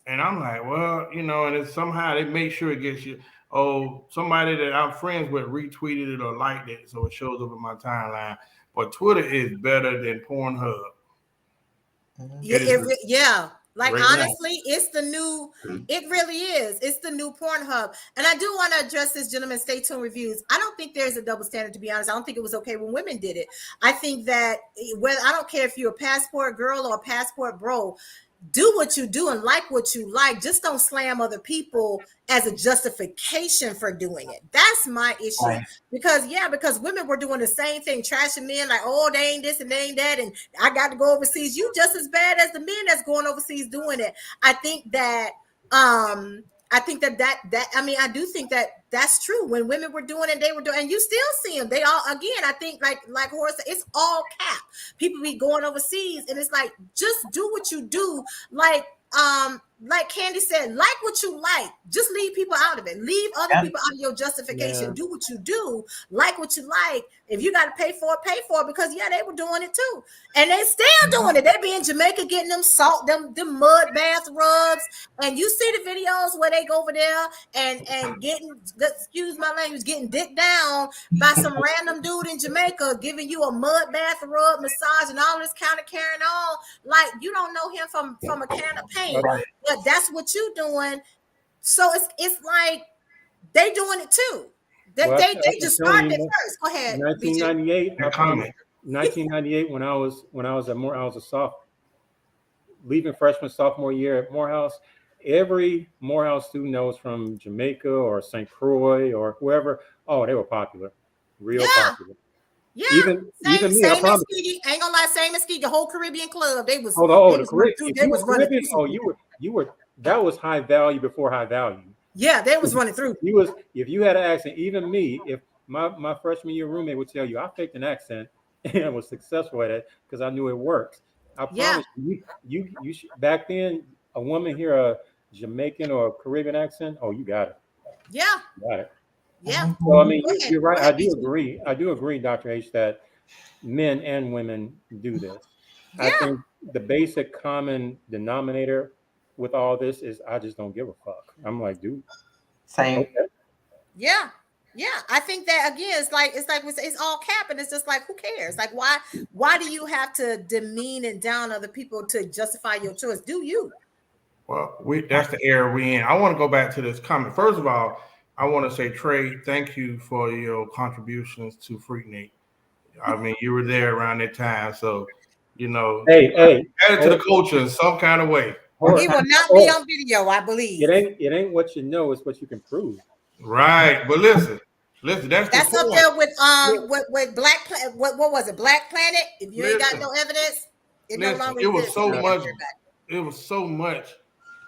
Speaker 2: And I'm like, well, and it's somehow they make sure it gets you. Oh, somebody that I'm friends with retweeted it or liked it, so it shows up in my timeline. But Twitter is better than Pornhub.
Speaker 1: Like, honestly, it's the new, it really is. It's the new Pornhub. And I do want to address this, gentlemen. Stay tuned reviews. I don't think there's a double standard, to be honest. I don't think it was okay when women did it. I think that I don't care if you're a passport girl or a passport bro, do what you do and like what you like. Just don't slam other people as a justification for doing it. That's my issue. Right. Because women were doing the same thing, trashing men like, oh, they ain't this and they ain't that, and I got to go overseas. You just as bad as the men that's going overseas doing it. I think that I think that I mean, I do think that that's true. When women were doing it, they were doing, and you still see them. They all, again, I think like Horace said, it's all cap. People be going overseas, and it's like, just do what you do. Like Candy said, like what you like. Just leave people out of it. Leave other people out of your justification.
Speaker 4: Yeah.
Speaker 1: Do what you do. Like what you like. If you got to pay for it, because they were doing it too, and they still doing it. They be in Jamaica getting them salt, them mud bath rubs, and you see the videos where they go over there and getting, excuse my language, getting dick down by some random dude in Jamaica, giving you a mud bath rub, massage, and all this kind of carrying on. Like, you don't know him from a can of paint, but that's what you doing. So it's like they doing it too. They just started it first. Go ahead.
Speaker 4: 1998.
Speaker 2: No comment.
Speaker 4: 1998, when I was at I was a sophomore, leaving freshman sophomore year at Morehouse. Every Morehouse student that was from Jamaica or St. Croix or whoever, oh, they were popular, real popular.
Speaker 1: Yeah,
Speaker 4: even me. I promise.
Speaker 1: Ain't gonna lie, same as Ski, the whole Caribbean club. They was.
Speaker 4: The Caribbean. They was running. Oh, you were. That was high value before high value.
Speaker 1: Yeah, they was running through.
Speaker 4: If you had an accent, even me, if my freshman year roommate would tell you I faked an accent and was successful at it because I knew it worked. I promise you back then, a woman hear a Jamaican or a Caribbean accent, oh, you got it.
Speaker 1: Yeah.
Speaker 4: Got it.
Speaker 1: Yeah.
Speaker 4: So I mean, you're right. I do agree, Dr. H, that men and women do this. Yeah. I think the basic common denominator with all this is I just don't give a fuck. I'm like, dude.
Speaker 3: Same.
Speaker 4: Okay.
Speaker 1: Yeah. I think that again, it's all cap, and it's just like, who cares? Like, why do you have to demean and down other people to justify your choice? Do you?
Speaker 2: Well, that's the era we in. I want to go back to this comment. First of all, I want to say, Trey, thank you for your contributions to Freaknik. I mean, you were there around that time, so
Speaker 4: Hey,
Speaker 2: added to the culture in some kind of way.
Speaker 1: He will not be on video, I believe.
Speaker 4: It ain't what you know, it's what you can prove.
Speaker 2: Right, but listen, that's
Speaker 1: up there with Black Planet. What was it, Black Planet? If you ain't got no evidence, no longer.
Speaker 2: It was so much. It was so much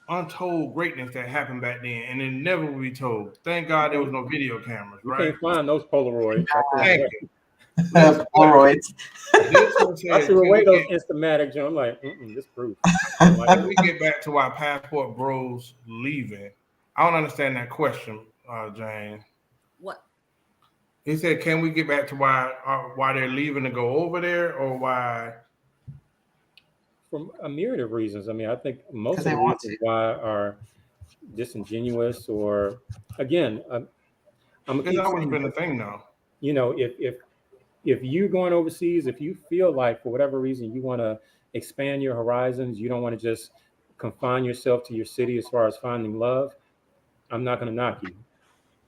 Speaker 2: untold greatness that happened back then, and it never will be told. Thank God there was no video cameras.
Speaker 4: You
Speaker 2: right?
Speaker 4: can't find those Polaroids.
Speaker 2: Thank you.
Speaker 3: Polaroids.
Speaker 4: I see the way those Instamatic, I'm like, this proof.
Speaker 2: When we get back to our passport bros leaving, I don't understand that question, Jane.
Speaker 1: What?
Speaker 2: He said, can we get back to why they're leaving to go over there, or why?
Speaker 4: For a myriad of reasons. I mean, I think most of the reasons why are disingenuous, or again,
Speaker 2: It's always been a thing, though.
Speaker 4: If you're going overseas, if you feel like for whatever reason you want to expand your horizons, you don't want to just confine yourself to your city as far as finding love, I'm not going to knock you.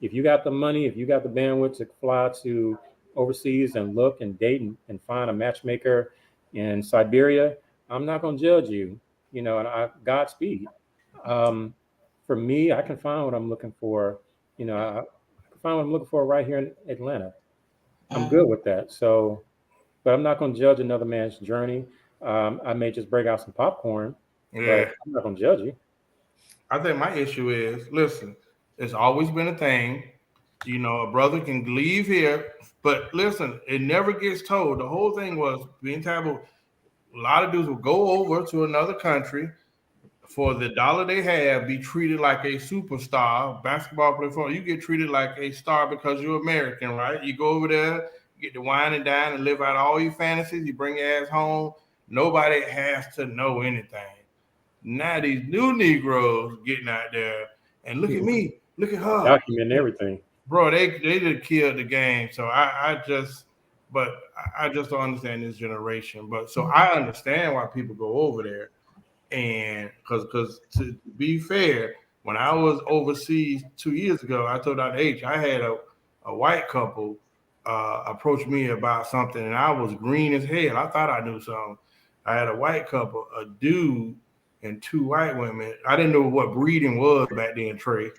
Speaker 4: If you got the money, if you got the bandwidth to fly to overseas and look and date and find a matchmaker in Siberia, I'm not going to judge you, and Godspeed. For me, I can find what I'm looking for. I can find what I'm looking for right here in Atlanta. I'm good with that. So, but I'm not going to judge another man's journey. I may just break out some popcorn, but I'm not going to judge you.
Speaker 2: I think my issue is, listen, it's always been a thing. A brother can leave here, but listen, it never gets told. The whole thing was being taboo. A lot of dudes will go over to another country for the dollar they have, be treated like a superstar, basketball player. You get treated like a star because you're American, right? You go over there, you get to wine and dine and live out all your fantasies. You bring your ass home. Nobody has to know anything. Now these new Negroes getting out there, and look at me, look at her.
Speaker 4: Document everything.
Speaker 2: Bro, they just killed the game. So I just don't understand this generation. But so I understand why people go over there. And because to be fair, when I was overseas 2 years ago, I told Dr. H, I had a white couple approach me about something, and I was green as hell. I thought I knew something. I had a white couple, a dude and two white women. I didn't know what breeding was back then, Trey,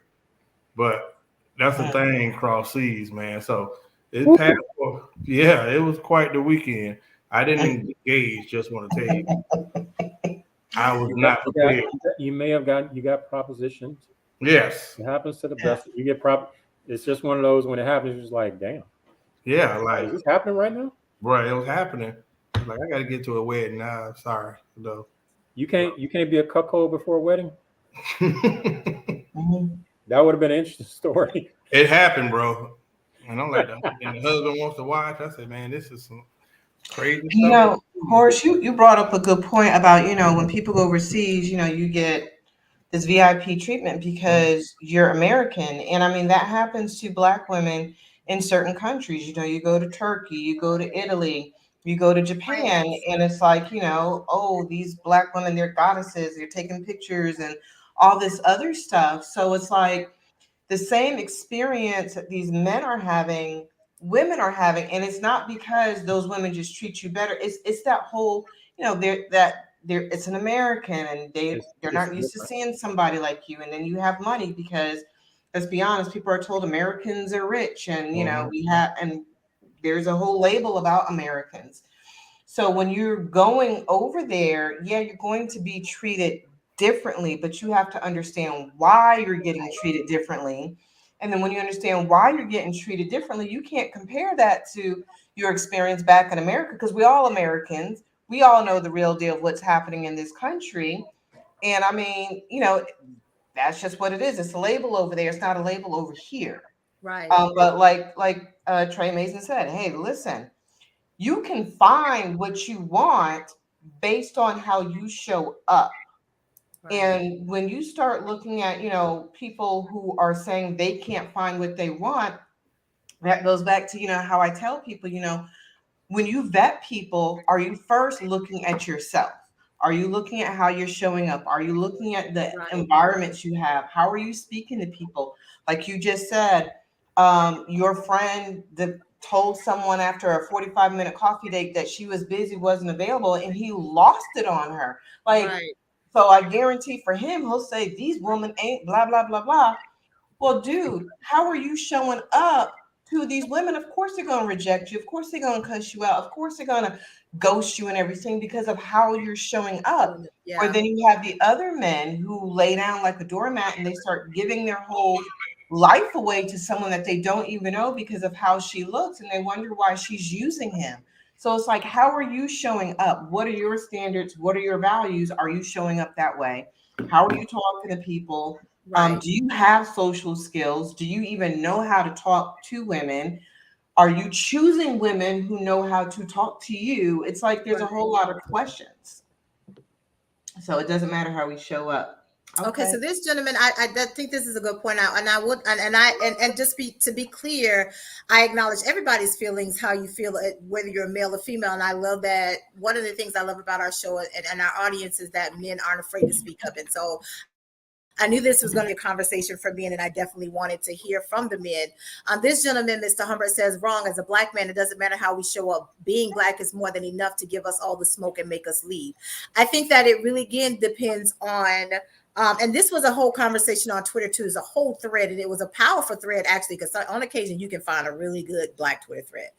Speaker 2: but that's a thing cross seas, man. So it was quite the weekend. I didn't engage, just want to tell you. I was not prepared.
Speaker 4: You may have got propositioned.
Speaker 2: Yes.
Speaker 4: It happens to the best. You get It's just one of those when it happens, you're just like, damn.
Speaker 2: Yeah,
Speaker 4: Is
Speaker 2: like,
Speaker 4: this happening right now?
Speaker 2: bro, it was happening. Like, I got to get to a wedding now. Sorry, though.
Speaker 4: You can't be a cuckold before a wedding.
Speaker 3: Mhm.
Speaker 4: That would have been an interesting story.
Speaker 2: It happened, bro. And I'm like, and the husband wants to watch. I said, man, this is some crazy
Speaker 3: You
Speaker 2: stuff.
Speaker 3: know, Horace, you brought up a good point about, when people go overseas, you get this VIP treatment because you're American. And I mean, that happens to Black women in certain countries. You go to Turkey, you go to Italy, you go to Japan, and it's like, oh, these Black women, they're goddesses, they're taking pictures and all this other stuff. So it's like the same experience that these men are having, women are having, and it's not because those women just treat you better. It's that whole, they're it's an American, and they're
Speaker 4: It's
Speaker 3: not used to
Speaker 4: different.
Speaker 3: seeing somebody like you, and then you have money because, let's be honest, people are told Americans are rich, and there's a whole label about Americans. So when you're going over there, yeah, you're going to be treated differently, but you have to understand why you're getting treated differently. And then when you understand why you're getting treated differently, you can't compare that to your experience back in America, because we all Americans. We all know the real deal of what's happening in this country. And I mean, that's just what it is. It's a label over there. It's not a label over here.
Speaker 1: Right.
Speaker 3: But like Trey Mason said, hey, listen, you can find what you want based on how you show up.
Speaker 1: Right.
Speaker 3: And when you start looking at, people who are saying they can't find what they want, that goes back to, how I tell people, when you vet people, are you first looking at yourself? Are you looking at how you're showing up? Are you looking at the environments you have? How are you speaking to people? Like you just said, your friend that told someone after a 45-minute coffee date that she was busy, wasn't available, and he lost it on her. Like, so I guarantee for him, he'll say, these women ain't blah, blah, blah, blah. Well, dude, how are you showing up to these women? Of course they're going to reject you. Of course they're going to cuss you out. Of course they're going to ghost you and everything because of how you're showing up.
Speaker 1: Yeah.
Speaker 3: Or then you have the other men who lay down like a doormat and they start giving their whole life away to someone that they don't even know because of how she looks, and they wonder why she's using him. So it's like, how are you showing up? What are your standards? What are your values? Are you showing up that way? How are you talking to people?
Speaker 1: Right.
Speaker 3: Do you have social skills? Do you even know how to talk to women? Are you choosing women who know how to talk to you? It's like there's a whole lot of questions. So it doesn't matter how we show up.
Speaker 1: Okay, so this gentleman, I think this is a good point out, and I would, and just to be clear, I acknowledge everybody's feelings, how you feel, whether you're a male or female, and I love that. One of the things I love about our show and our audience is that men aren't afraid to speak up, and so I knew this was going to be a conversation for men, and I definitely wanted to hear from the men. This gentleman, Mr. Humbert, says, wrong. As a Black man, it doesn't matter how we show up. Being Black is more than enough to give us all the smoke and make us leave. I think that it really, again, depends on, and this was a whole conversation on Twitter too. It's a whole thread, and it was a powerful thread actually, because on occasion you can find a really good Black Twitter thread.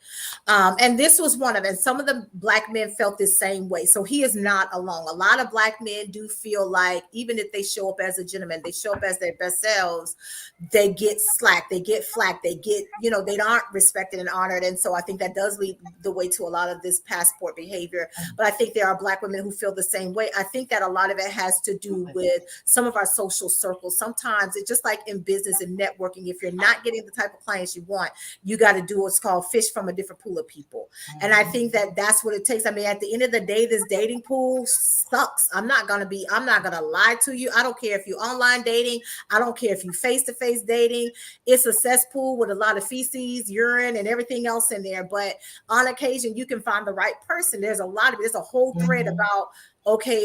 Speaker 1: And this was one of them. Some of the Black men felt this same way. So he is not alone. A lot of Black men do feel like even if they show up as a gentleman, they show up as their best selves, they get slack, they get flack, they get, they aren't respected and honored. And so I think that does lead the way to a lot of this passport behavior. But I think there are Black women who feel the same way. I think that a lot of it has to do with some of our social circles. Sometimes it's just like in business and networking. If you're not getting the type of clients you want, you got to do what's called fish from a different pool of people. And I think that that's what it takes. I mean, at the end of the day, this dating pool sucks. I'm not going to lie to you. I don't care if you're online dating. I don't care if you face-to-face dating. It's a cesspool with a lot of feces, urine, and everything else in there. But on occasion, you can find the right person. There's a whole thread about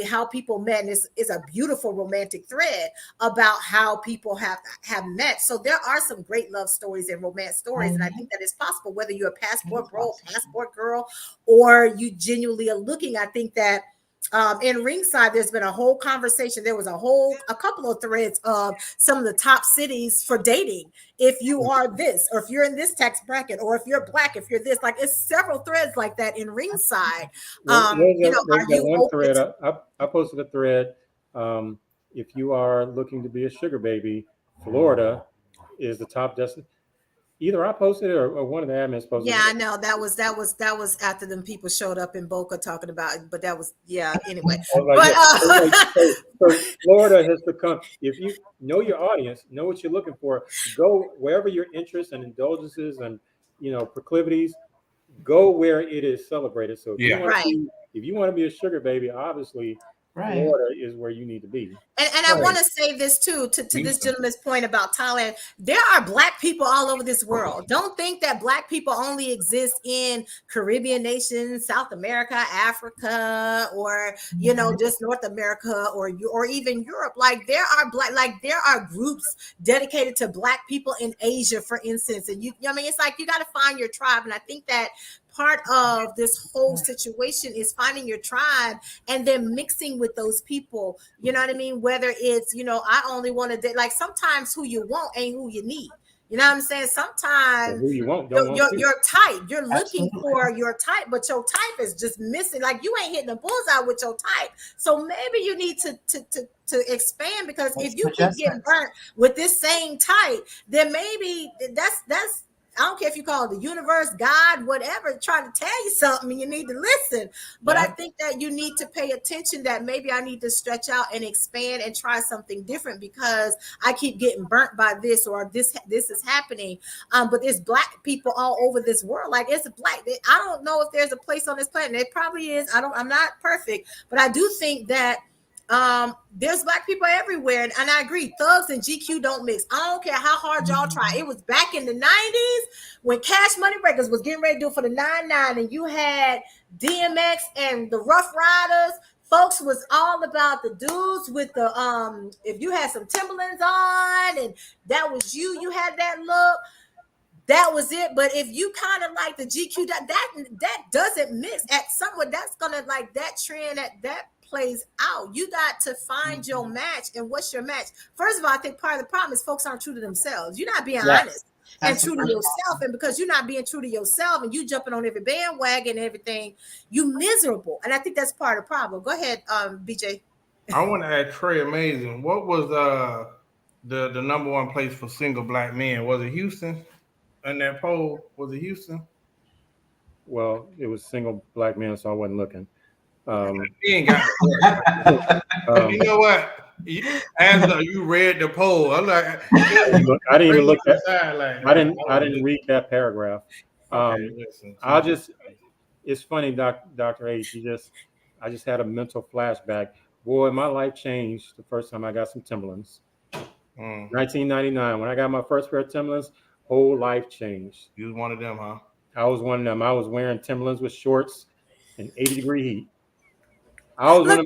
Speaker 1: how people met. It's a beautiful romantic thread about how people have met. So there are some great love stories and romance stories. And I think that it's possible, whether you're a passport bro, passport girl, or you genuinely are looking. I think that in Ringside, there's been a whole conversation. There was a couple of threads of some of the top cities for dating. If you are this, or if you're in this tax bracket, or if you're Black, if you're this, like it's several threads like that in Ringside.
Speaker 4: Thread. I posted a thread. If you are looking to be a sugar baby, Florida is the top destination. Either I posted it or one of the admins posted
Speaker 1: Yeah, I
Speaker 4: it.
Speaker 1: know that was after them people showed up in Boca talking about it, but that was anyway.
Speaker 4: I was like, yeah. So Florida has become, if you know your audience, know what you're looking for, go wherever your interests and indulgences and proclivities, go where it is celebrated. So if you want to be a sugar baby, obviously Florida is where you need to be.
Speaker 1: And I want to say this too, to this gentleman's point about Thailand. There are Black people all over this world. Don't think that Black people only exist in Caribbean nations, South America, Africa, or just North America, or even Europe. Like there are groups dedicated to Black people in Asia, for instance. And it's like you got to find your tribe. And I think that part of this whole situation is finding your tribe and then mixing with those people. You know what I mean? Whether it's, I only want to date, like sometimes who you want ain't who you need. You know what I'm saying? Sometimes
Speaker 4: who you want,
Speaker 1: your type, you're looking for your type, but your type is just missing. Like you ain't hitting the bullseye with your type. So maybe you need to expand, because if you keep getting burnt with this same type, then maybe that's I don't care if you call it the universe, God, whatever, trying to tell you something, and you need to listen. But I think that you need to pay attention that maybe I need to stretch out and expand and try something different, because I keep getting burnt by this, or this is happening. But there's Black people all over this world. Like it's Black. I don't know if there's a place on this planet. It probably is. I'm not perfect, but I do think that there's Black people everywhere, and I agree. Thugs and GQ don't mix. I don't care how hard y'all try. It was back in the 90s when Cash Money Records was getting ready to do it for the 9-9, and you had DMX and the Rough Riders. Folks was all about the dudes with the if you had some Timberlands on and that was you had that look. That was it. But if you kind of like the GQ, that doesn't mix at somewhere. That's gonna like that trend that plays out. You got to find your match. And what's your match? First of all, I think part of the problem is folks aren't true to themselves. You're not being honest and true to yourself. And because you're not being true to yourself and you jumping on every bandwagon and everything, you miserable. And I think that's part of the problem. Go ahead, BJ.
Speaker 2: I want to add Trey Amazing. What was the number one place for single Black men? Was it Houston? In that poll, was it Houston?
Speaker 4: Well, it was single Black men, so I wasn't looking.
Speaker 2: He ain't got you know what? As you read the poll, I'm like,
Speaker 4: I didn't even look at. I didn't read that paragraph. I'll just. It's funny, Dr. H. I just had a mental flashback. Boy, my life changed the first time I got some Timberlands. 1999, when I got my first pair of Timberlands, whole life changed.
Speaker 2: You was one of them, huh?
Speaker 4: I was one of them. I was wearing Timberlands with shorts in 80-degree heat. I was one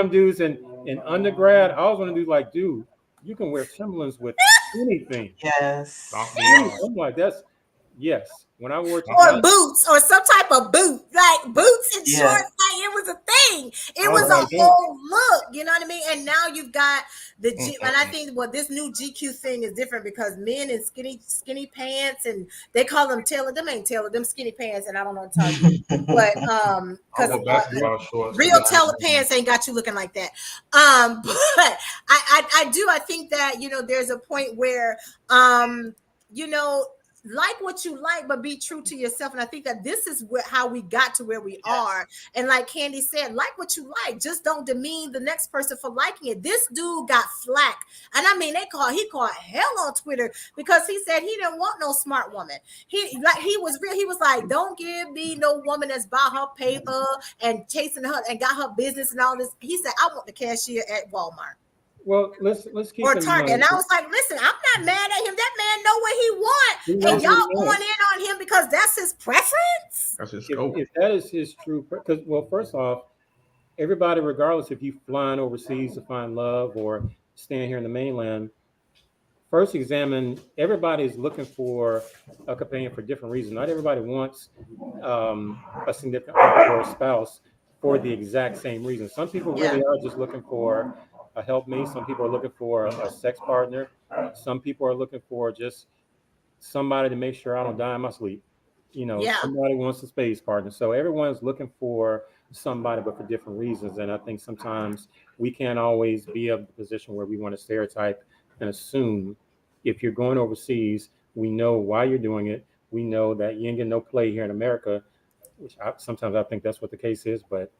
Speaker 4: of them dudes in undergrad. I was one of them dudes like, dude, you can wear Timberlands with anything.
Speaker 3: Yes.
Speaker 4: I'm like, yes. When I wore
Speaker 1: boots or some type of boot, like boots and shorts, like it was a thing. It was a whole look, you know what I mean? And now you've got and I think this new GQ thing is different because men in skinny pants, and they call them tailored. Them ain't tailored, them skinny pants, and I don't know what to tell you. But because real tailored pants ain't got you looking like that. But I think that there's a point where like what you like, but be true to yourself. And I think that this is how we got to where we are. And like Candy said, like what you like, just don't demean the next person for liking it. This dude got flack. And I mean, he called hell on Twitter because he said he didn't want no smart woman. He was like, don't give me no woman that's bought her paper and chasing her and got her business and all this. He said, I want the cashier at Walmart.
Speaker 4: Well, let's keep
Speaker 1: or Target. And I was like, listen, I'm not mad at him. That man know what he wants. And y'all going in on him because that's his preference?
Speaker 2: That's his scope.
Speaker 4: If that is his true, because, well, first off, everybody, regardless if you're flying overseas to find love or staying here in the mainland, first examine, everybody's looking for a companion for different reasons. Not everybody wants a significant other or a spouse for the exact same reason. Some people really are just looking for a helpmate. Some people are looking for a sex partner. Some people are looking for just somebody to make sure I don't die in my sleep. Somebody wants a space partner. So everyone's looking for somebody, but for different reasons. And I think sometimes we can't always be of the position where we want to stereotype and assume if you're going overseas, we know why you're doing it. We know that you ain't getting no play here in America, which sometimes I think that's what the case is, but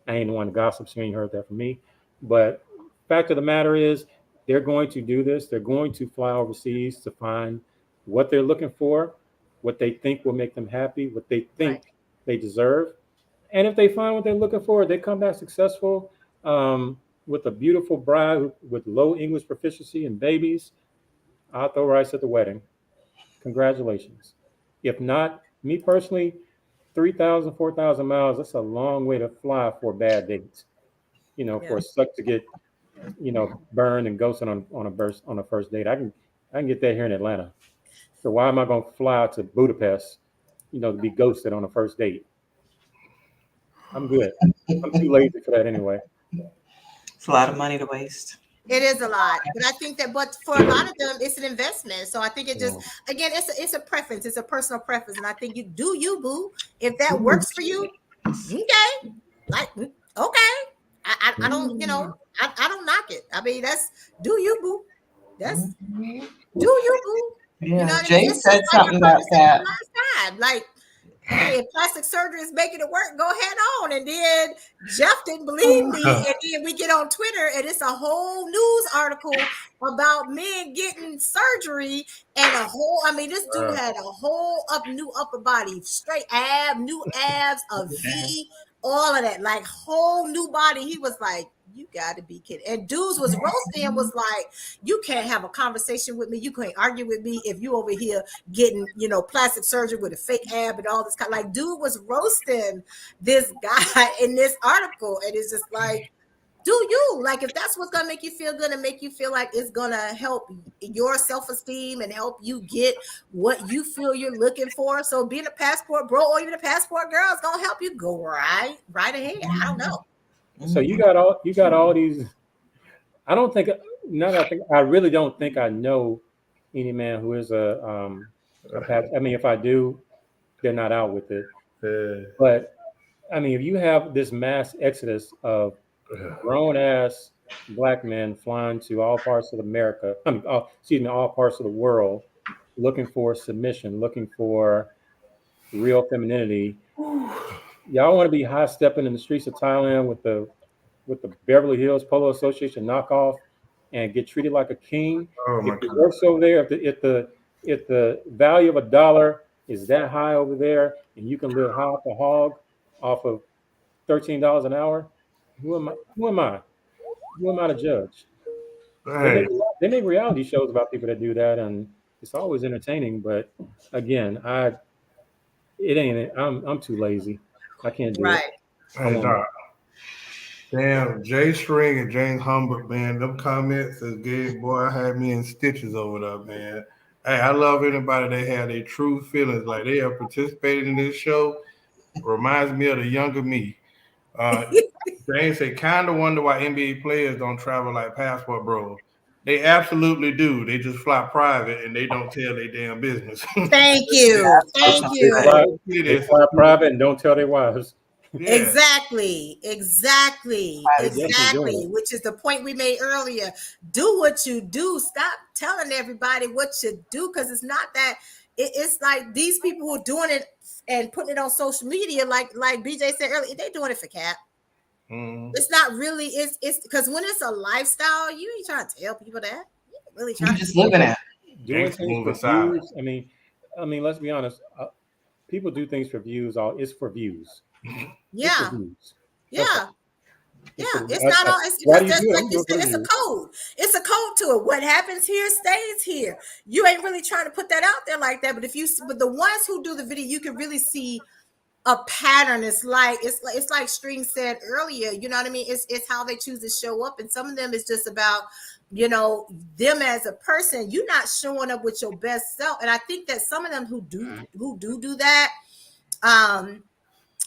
Speaker 4: I ain't the one to gossip, so you ain't heard that from me. But fact of the matter is, they're going to do this. They're going to fly overseas to find what they're looking for, what they think will make them happy, what they think
Speaker 1: Right.
Speaker 4: they deserve. And if they find what they're looking for, they come back successful with a beautiful bride with low English proficiency and babies. I'll throw rice at the wedding. Congratulations. If not, me personally, 3,000, 4,000 miles, that's a long way to fly for bad dates.
Speaker 1: Yeah.
Speaker 4: For a suck to get, burned and ghosted on a first date. I can get that here in Atlanta. So why am I going to fly out to Budapest, to be ghosted on a first date? I'm good. I'm too lazy for that anyway.
Speaker 5: It's a lot of money to waste.
Speaker 1: It is a lot, but I think that, but for a lot of them, it's an investment. So I think it just, again, it's a preference, it's a personal preference, and I think you boo. If that works for you, okay, like okay. I don't, I don't knock it. I mean, that's do you boo. That's do you boo.
Speaker 5: Yeah,
Speaker 1: You know what I
Speaker 5: Jay
Speaker 1: mean? It's
Speaker 5: said
Speaker 1: just like
Speaker 5: something
Speaker 1: the
Speaker 5: about that.
Speaker 1: last time, like. Hey, if plastic surgery is making it work, go ahead on. And then Jeff didn't believe me. And then we get on Twitter and it's a whole news article about men getting surgery and this dude had a whole new upper body, straight new abs, a V, all of that, like whole new body. He was like, you got to be kidding. And dudes was roasting and was like, you can't have a conversation with me. You can't argue with me if you over here getting, plastic surgery with a fake ab and all this kind. Like, dude was roasting this guy in this article, and it's just like, do you like if that's what's gonna make you feel good and make you feel like it's gonna help your self-esteem and help you get what you feel you're looking for? So being a passport bro or even a passport girl is gonna help you go right ahead. I don't know.
Speaker 4: So you got all these. I don't think. Now that I really don't think I know any man who is a I mean, if I do, they're not out with it. But I mean, if you have this mass exodus of grown ass black men flying to all parts of America, all parts of the world, looking for submission, looking for real femininity. Y'all want to be high stepping in the streets of Thailand with the Beverly Hills Polo Association knockoff and get treated like a king. If it works over there, if the value of $1 is that high over there, and you can live high off a hog off of $13 an hour, who am I? Who am I to judge?
Speaker 2: Hey.
Speaker 4: They make reality shows about people that do that, and it's always entertaining. But again, I'm too lazy. I can't do it.
Speaker 2: Hey, damn, Jay String and James Humbert, man, them comments is good. Boy, I had me in stitches over there, man. Hey, I love anybody that have their true feelings, like they are participating in this show. Reminds me of the younger me. James said, kind of wonder why NBA players don't travel like passport bros. They absolutely do. They just fly private and they don't tell their damn business.
Speaker 1: Thank you.
Speaker 4: They fly private and don't tell their wives.
Speaker 1: Yeah. Exactly. Which is the point we made earlier. Do what you do. Stop telling everybody what you do, because it's not that. It's like these people who are doing it and putting it on social media, like BJ said earlier, they're doing it for cap. It's not really. It's because when it's a lifestyle, you ain't trying to tell people that.
Speaker 3: You're just living it.
Speaker 4: Doing things for views. I mean, let's be honest. People do things for views. It's for views.
Speaker 1: Yeah.
Speaker 4: Yeah.
Speaker 1: It's not all. It's because like you said, it's a code. It's a code to it. What happens here stays here. You ain't really trying to put that out there like that. But the ones who do the video, you can really see a pattern. It's like String said earlier. You know what I mean? It's how they choose to show up, and some of them is just about them as a person. You're not showing up with your best self, and I think that some of them who do that,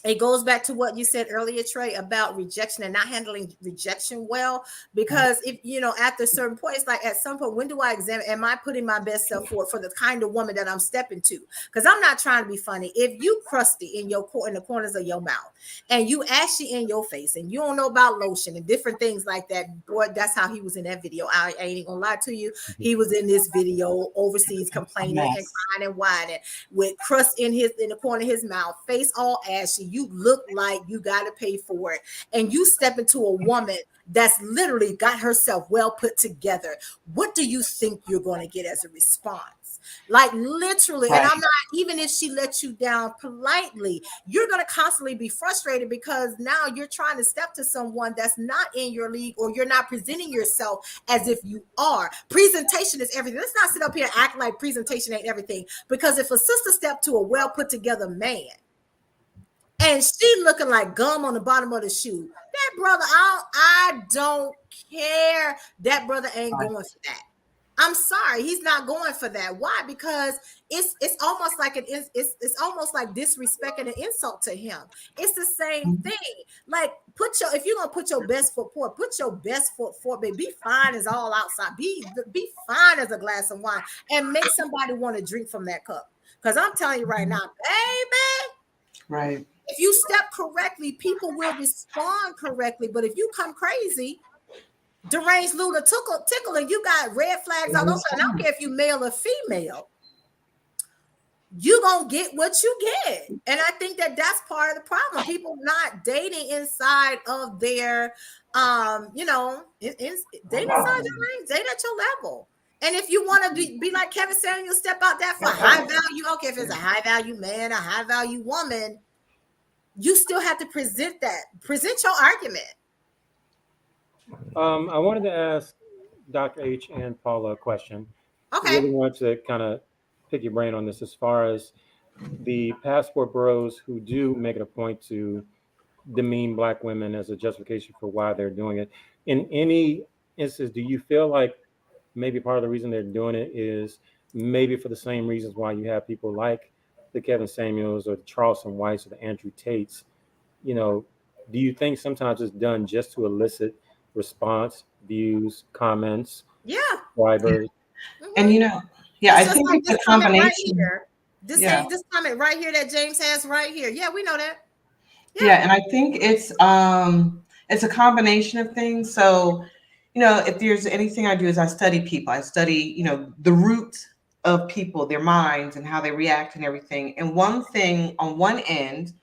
Speaker 1: it goes back to what you said earlier, Trey, about rejection and not handling rejection well. Because if after a certain point, it's like at some point, when do I examine? Am I putting my best self forward for the kind of woman that I'm stepping to? Because I'm not trying to be funny. If you crusty in the corners of your mouth, and you ashy in your face, and you don't know about lotion and different things like that, boy, that's how he was in that video. I ain't gonna lie to you. He was in this video overseas complaining and crying and whining with crust in the corner of his mouth, face all ashy. You look like you got to pay for it, and you step into a woman that's literally got herself well put together. What do you think you're going to get as a response? Like literally,
Speaker 5: Right.
Speaker 1: and I'm not, even if she lets you down politely, you're going to constantly be frustrated because now you're trying to step to someone that's not in your league, or you're not presenting yourself as if you are. Presentation is everything. Let's not sit up here and act like presentation ain't everything, because if a sister step to a well put together man and she looking like gum on the bottom of the shoe, that brother, I don't care. That brother ain't going for that. I'm sorry, he's not going for that. Why? Because it's almost like it's almost like disrespect and an insult to him. It's the same thing. Like if you're gonna put your best foot forward, put your best foot forward, baby. Be fine as all outside. Be fine as a glass of wine, and make somebody want to drink from that cup. Because I'm telling you right now, baby.
Speaker 5: Right.
Speaker 1: If you step correctly, people will respond correctly. But if you come crazy, deranged, Lula, tickle, and you got red flags all over, and I don't care if you male or female, you gonna get what you get. And I think that that's part of the problem. People not dating inside of their, dating inside your range, date at your level. And if you want to be like Kevin Samuels, step out there for high value. Okay, if it's a high value man, a high value woman, you still have to present your argument.
Speaker 4: I wanted to ask Dr. H and Paula a question.
Speaker 1: Okay.
Speaker 4: I really want to kind of pick your brain on this as far as the passport bros who do make it a point to demean Black women as a justification for why they're doing it. In any instance, do you feel like maybe part of the reason they're doing it is maybe for the same reasons why you have people like the Kevin Samuels or the Charleston Whites or the Andrew Tates? Do you think sometimes it's done just to elicit response, views, comments, subscribers?
Speaker 5: And I think
Speaker 1: like
Speaker 5: it's a combination.
Speaker 1: Right this comment right here that James has right here. Yeah, we know that.
Speaker 5: Yeah, and I think it's a combination of things. So, if there's anything I do is I study people. I study, the root of people, their minds and how they react and everything. And one thing on one end,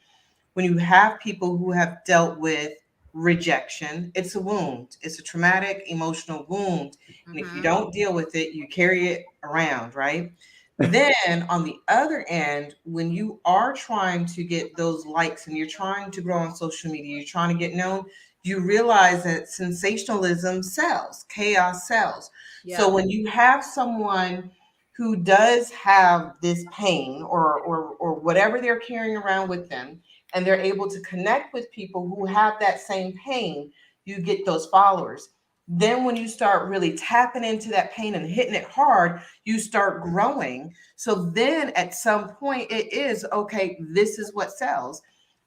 Speaker 5: when you have people who have dealt with rejection, it's a wound. It's a traumatic emotional wound. And if you don't deal with it, you carry it around, right? Then on the other end, when you are trying to get those likes and you're trying to grow on social media, you're trying to get known, you realize that sensationalism sells, chaos sells. Yeah. So when you have someone who does have this pain or whatever they're carrying around with them, and they're able to connect with people who have that same pain, you get those followers. Then when you start really tapping into that pain and hitting it hard, you start growing. So then at some point it is, okay, this is what sells.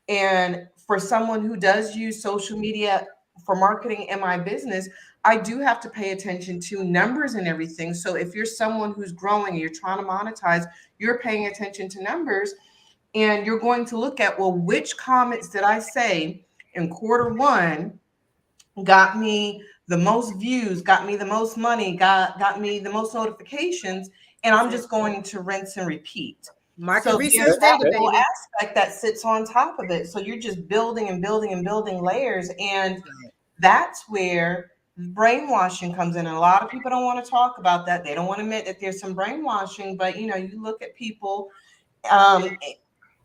Speaker 5: And for someone who does use social media for marketing in my business, I do have to pay attention to numbers and everything. So if you're someone who's growing, you're trying to monetize, you're paying attention to numbers, and you're going to look at, well, which comments did I say in Q1 got me the most views, got me the most money, got me the most notifications, and I'm just going to rinse and repeat.
Speaker 1: Market research data,
Speaker 5: baby. Aspect that sits on top of it. So you're just building and building and building layers, and that's where brainwashing comes in. And a lot of people don't want to talk about that. They don't want to admit that there's some brainwashing, but you look at people,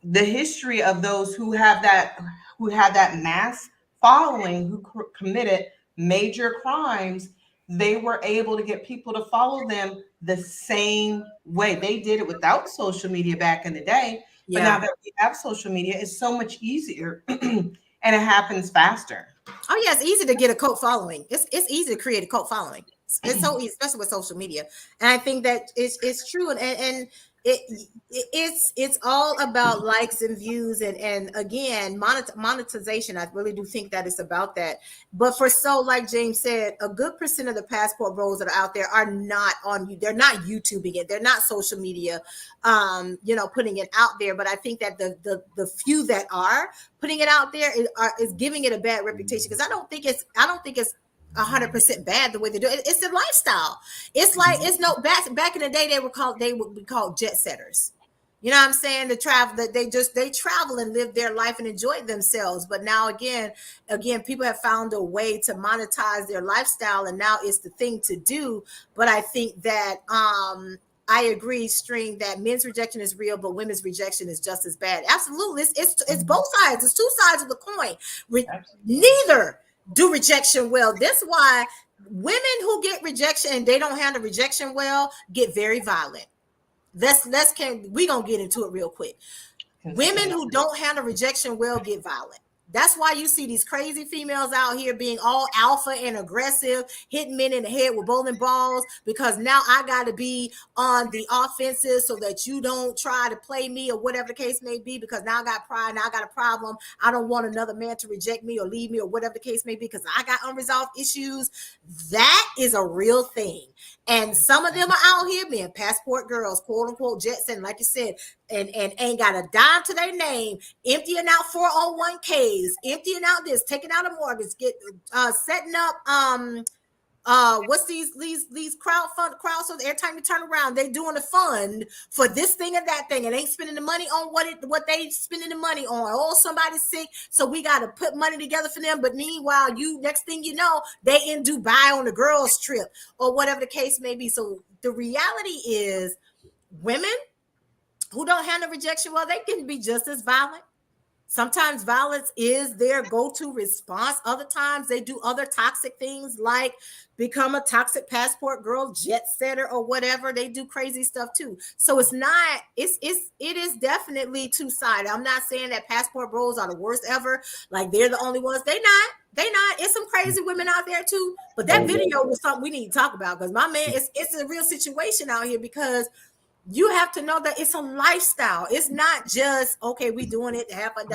Speaker 5: the history of those who have that mass following, who committed major crimes, they were able to get people to follow them the same way. They did it without social media back in the day, but now that we have social media, it's so much easier and it happens faster.
Speaker 1: Oh yeah, it's easy to get a cult following. It's easy to create a cult following. It's so easy, especially with social media. And I think that it's true. And it's all about likes and views, and again, monetization. I really do think that it's about that. But for so, like James said, a good percent of the passport bros that are out there are not on you. They're not YouTubing it. They're not social media, putting it out there. But I think that the few that are putting it out there is giving it a bad reputation, because I don't think it's 100% bad the way they do it. It's a lifestyle. It's like, it's no back in the day they would be called jet setters. You know what I'm saying? The travel that they travel and live their life and enjoy themselves. But now again, people have found a way to monetize their lifestyle, and now it's the thing to do. But I think that I agree, String, that men's rejection is real, but women's rejection is just as bad. Absolutely, it's both sides. It's two sides of the coin. Neither do rejection well. That's why women who get rejection and they don't handle rejection well get very violent. We gonna get into it real quick. Women who don't handle rejection well get violent. That's why you see these crazy females out here being all alpha and aggressive, hitting men in the head with bowling balls, because now I got to be on the offensive so that you don't try to play me, or whatever the case may be, because now I got pride, now I got a problem. I don't want another man to reject me or leave me, or whatever the case may be, because I got unresolved issues. That is a real thing. And some of them are out here being passport girls, quote unquote, jet setting, like you said, and ain't got a dime to their name, emptying out 401ks, emptying out this, taking out a mortgage, setting up what's these crowds, so every time you turn around, they doing a fund for this thing and that thing, and ain't spending the money on what they spending the money on. Oh, somebody's sick, so we got to put money together for them. But meanwhile, next thing you know, they in Dubai on a girls trip, or whatever the case may be. So the reality is, women who don't handle rejection well, they can be just as violent. Sometimes violence is their go-to response. Other times they do other toxic things, like become a toxic passport girl, jet setter, or whatever. They do crazy stuff too. So it is definitely two-sided. I'm not saying that passport bros are the worst ever. Like they're the only ones. They not. It's some crazy women out there too. But that video was something we need to talk about, because my man, it's a real situation out here, because you have to know that it's a lifestyle. It's not just, okay, we doing it to have like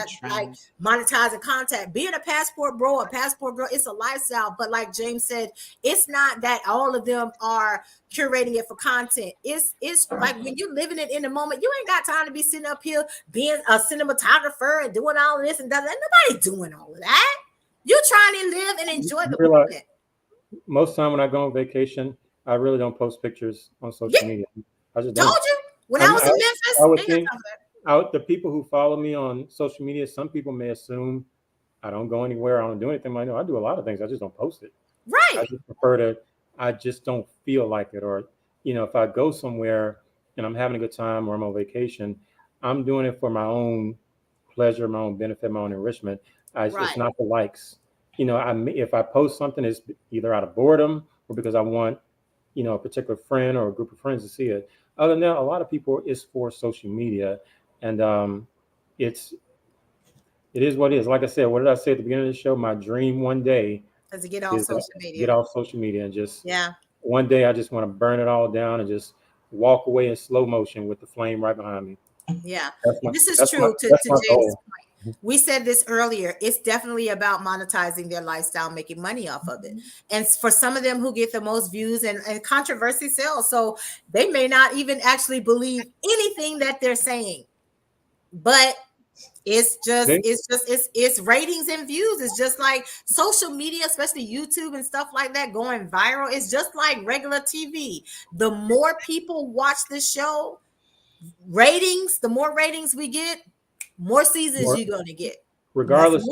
Speaker 1: monetizing contact. Being a passport bro, a passport girl, it's a lifestyle. But like James said, it's not that all of them are curating it for content. It's like when you're living it in the moment, you ain't got time to be sitting up here being a cinematographer and doing all of this and that. Nobody doing all of that. You're trying to live and enjoy the moment.
Speaker 4: Most time when I go on vacation, I really don't post pictures on social media. I just
Speaker 1: told you when I was in Memphis.
Speaker 4: I would think the people who follow me on social media, some people may assume I don't go anywhere, I don't do anything. I know I do a lot of things, I just don't post it.
Speaker 1: Right.
Speaker 4: I just prefer to. I just don't feel like it, or if I go somewhere and I'm having a good time or I'm on vacation, I'm doing it for my own pleasure, my own benefit, my own enrichment. It's not the likes. If I post something, it's either out of boredom or because I want a particular friend or a group of friends to see it. Other than that, a lot of people, it's for social media, and it is what it is. Like I said, what did I say at the beginning of the show? My dream one day
Speaker 1: is to get off social media.
Speaker 4: Get off social media and just
Speaker 1: one
Speaker 4: day I just want to burn it all down and just walk away in slow motion with the flame right behind me.
Speaker 1: Yeah, this is true. To James' point. We said this earlier. It's definitely about monetizing their lifestyle, making money off of it. And for some of them who get the most views and controversy sells, so they may not even actually believe anything that they're saying. But it's ratings and views. It's just like social media, especially YouTube and stuff like that, going viral. It's just like regular TV. The more people watch the show, the more ratings we get, more seasons you're going to get.
Speaker 4: Regardless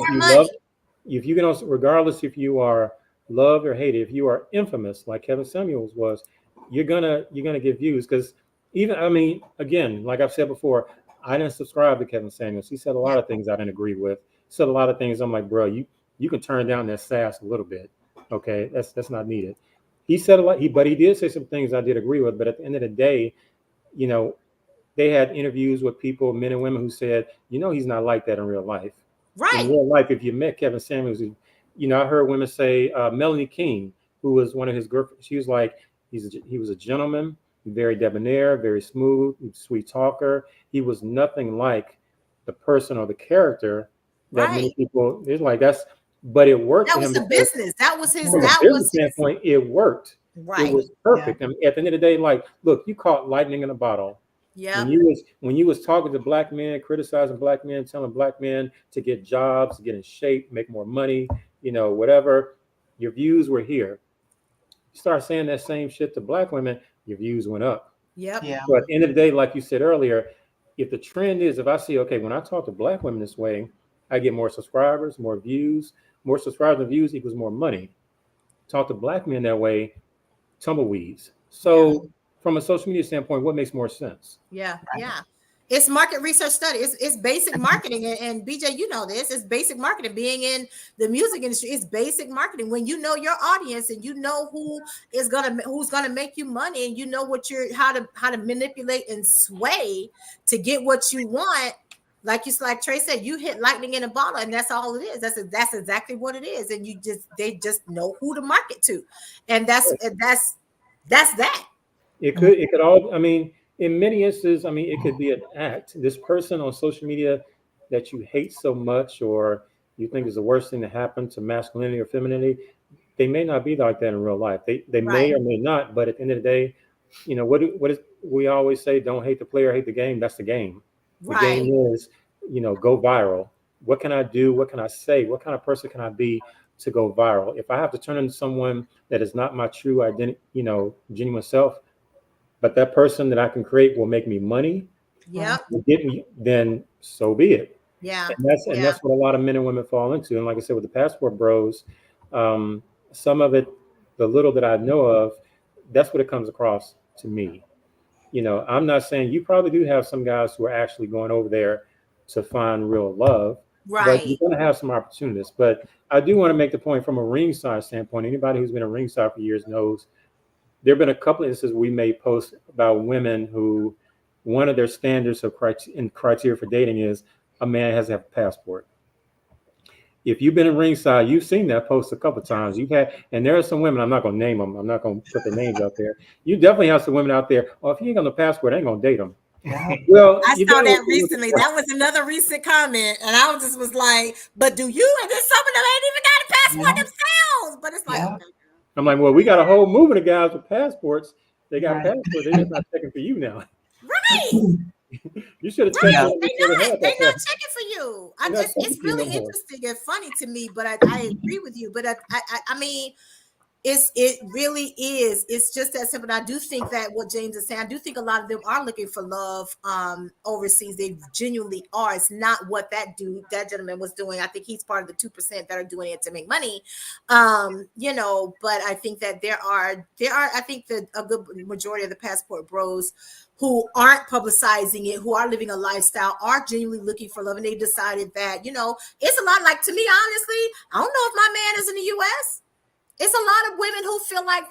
Speaker 4: if you are loved or hated, if you are infamous like Kevin Samuels was, you're gonna get views. Because again, like I've said before, I didn't subscribe to Kevin Samuels. He said a lot of things I didn't agree with. Said a lot of things I'm like, bro, you can turn down that sass a little bit. Okay, that's not needed. He said a lot, but he did say some things I did agree with. But at the end of the day, they had interviews with people, men and women, who said, he's not like that in real life.
Speaker 1: Right.
Speaker 4: In real life, if you met Kevin Samuels, I heard women say, Melanie King, who was one of his girlfriends, she was like, he was a gentleman. very debonair, very smooth, sweet talker. He was nothing like the person or the character that many
Speaker 1: Right.
Speaker 4: people is like. But it worked
Speaker 1: That
Speaker 4: for
Speaker 1: was
Speaker 4: him
Speaker 1: the
Speaker 4: because
Speaker 1: business. That was his.
Speaker 4: from a
Speaker 1: That
Speaker 4: business
Speaker 1: was his.
Speaker 4: standpoint, it worked. It
Speaker 1: Right.
Speaker 4: was perfect. I mean, at the end of the day, like, look, you caught lightning in a bottle.
Speaker 1: Yeah.
Speaker 4: When you was talking to black men, criticizing black men, telling black men to get jobs, to get in shape, make more money, whatever, your views were here. You start saying that same shit to black women, your views went up.
Speaker 1: Yep.
Speaker 5: Yeah.
Speaker 4: So at the end of the day, like you said earlier, if the trend is, if I see, okay, when I talk to black women this way, I get more subscribers, more views. More subscribers and views equals more money. Talk to black men that way, tumbleweeds. So from a social media standpoint, what makes more sense?
Speaker 1: Yeah.
Speaker 5: Right.
Speaker 1: Yeah. It's market research study. It's basic marketing. And BJ, you know this. It's basic marketing. Being in the music industry, it's basic marketing. When you know your audience and you know who's gonna make you money, and you know what how to manipulate and sway to get what you want. Like Trey said, you hit lightning in a bottle, and that's all it is. That's exactly what it is. And they just know who to market to, and that's that.
Speaker 4: It could all, I mean, in many instances, I mean, it could be an act. This person on social media that you hate so much, or you think is the worst thing to happen to masculinity or femininity, they may not be like that in real life. They may or may not, but at the end of the day, what is we always say, don't hate the player, hate the game. That's the game. The game is, go viral. What can I do? What can I say? What kind of person can I be to go viral? If I have to turn into someone that is not my true identity, genuine self, but that person that I can create will make me money,
Speaker 1: Yep.
Speaker 4: will get me, then so be it.
Speaker 1: Yeah.
Speaker 4: And that's what a lot of men and women fall into. And like I said, with the Passport Bros, some of it, the little that I know of, that's what it comes across to me. I'm not saying, you probably do have some guys who are actually going over there to find real love, but you're going to have some opportunities. But I do want to make the point from a ringside standpoint. Anybody who's been a ringside for years knows there have been a couple of instances we made posts about women who, one of their standards of criteria for dating is a man has to have a passport. If you've been in ringside, you've seen that post a couple of times. And there are some women, I'm not going to name them. I'm not going to put their names out there. You definitely have some women out there. Oh, if he ain't got no passport, I ain't going to date him.
Speaker 5: Yeah.
Speaker 4: Well,
Speaker 1: I saw that recently. That was another recent comment. And I was like, but do you? And then some of them ain't even got a passport themselves. But it's like, okay.
Speaker 4: I'm like, well, we got a whole movement of guys with passports. They got passports. They're just not checking for you now.
Speaker 1: Right.
Speaker 4: You should have checked.
Speaker 1: They're not checking for you. It's really interesting and funny to me, but I agree with you. But I mean, it really is. It's just that simple. I do think that what James is saying, I do think a lot of them are looking for love overseas. They genuinely are. It's not what that gentleman was doing. I think he's part of the 2% that are doing it to make money. But I think that there are I think that a good majority of the Passport Bros who aren't publicizing it, who are living a lifestyle, are genuinely looking for love. And they decided that, it's a lot like, to me, honestly, I don't know if my man is in the US. It's a lot of women who feel like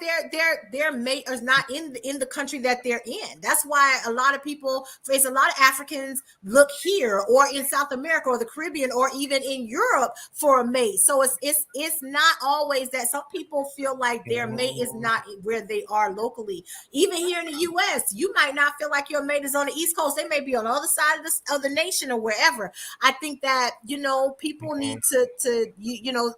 Speaker 1: their mate is not in the country that they're in. That's why a lot of people, a lot of Africans look here or in South America or the Caribbean or even in Europe for a mate. So it's not always that. Some people feel like their mate is not where they are locally. Even here in the US, you might not feel like your mate is on the East Coast. They may be on the other side of the nation or wherever. I think that, people need to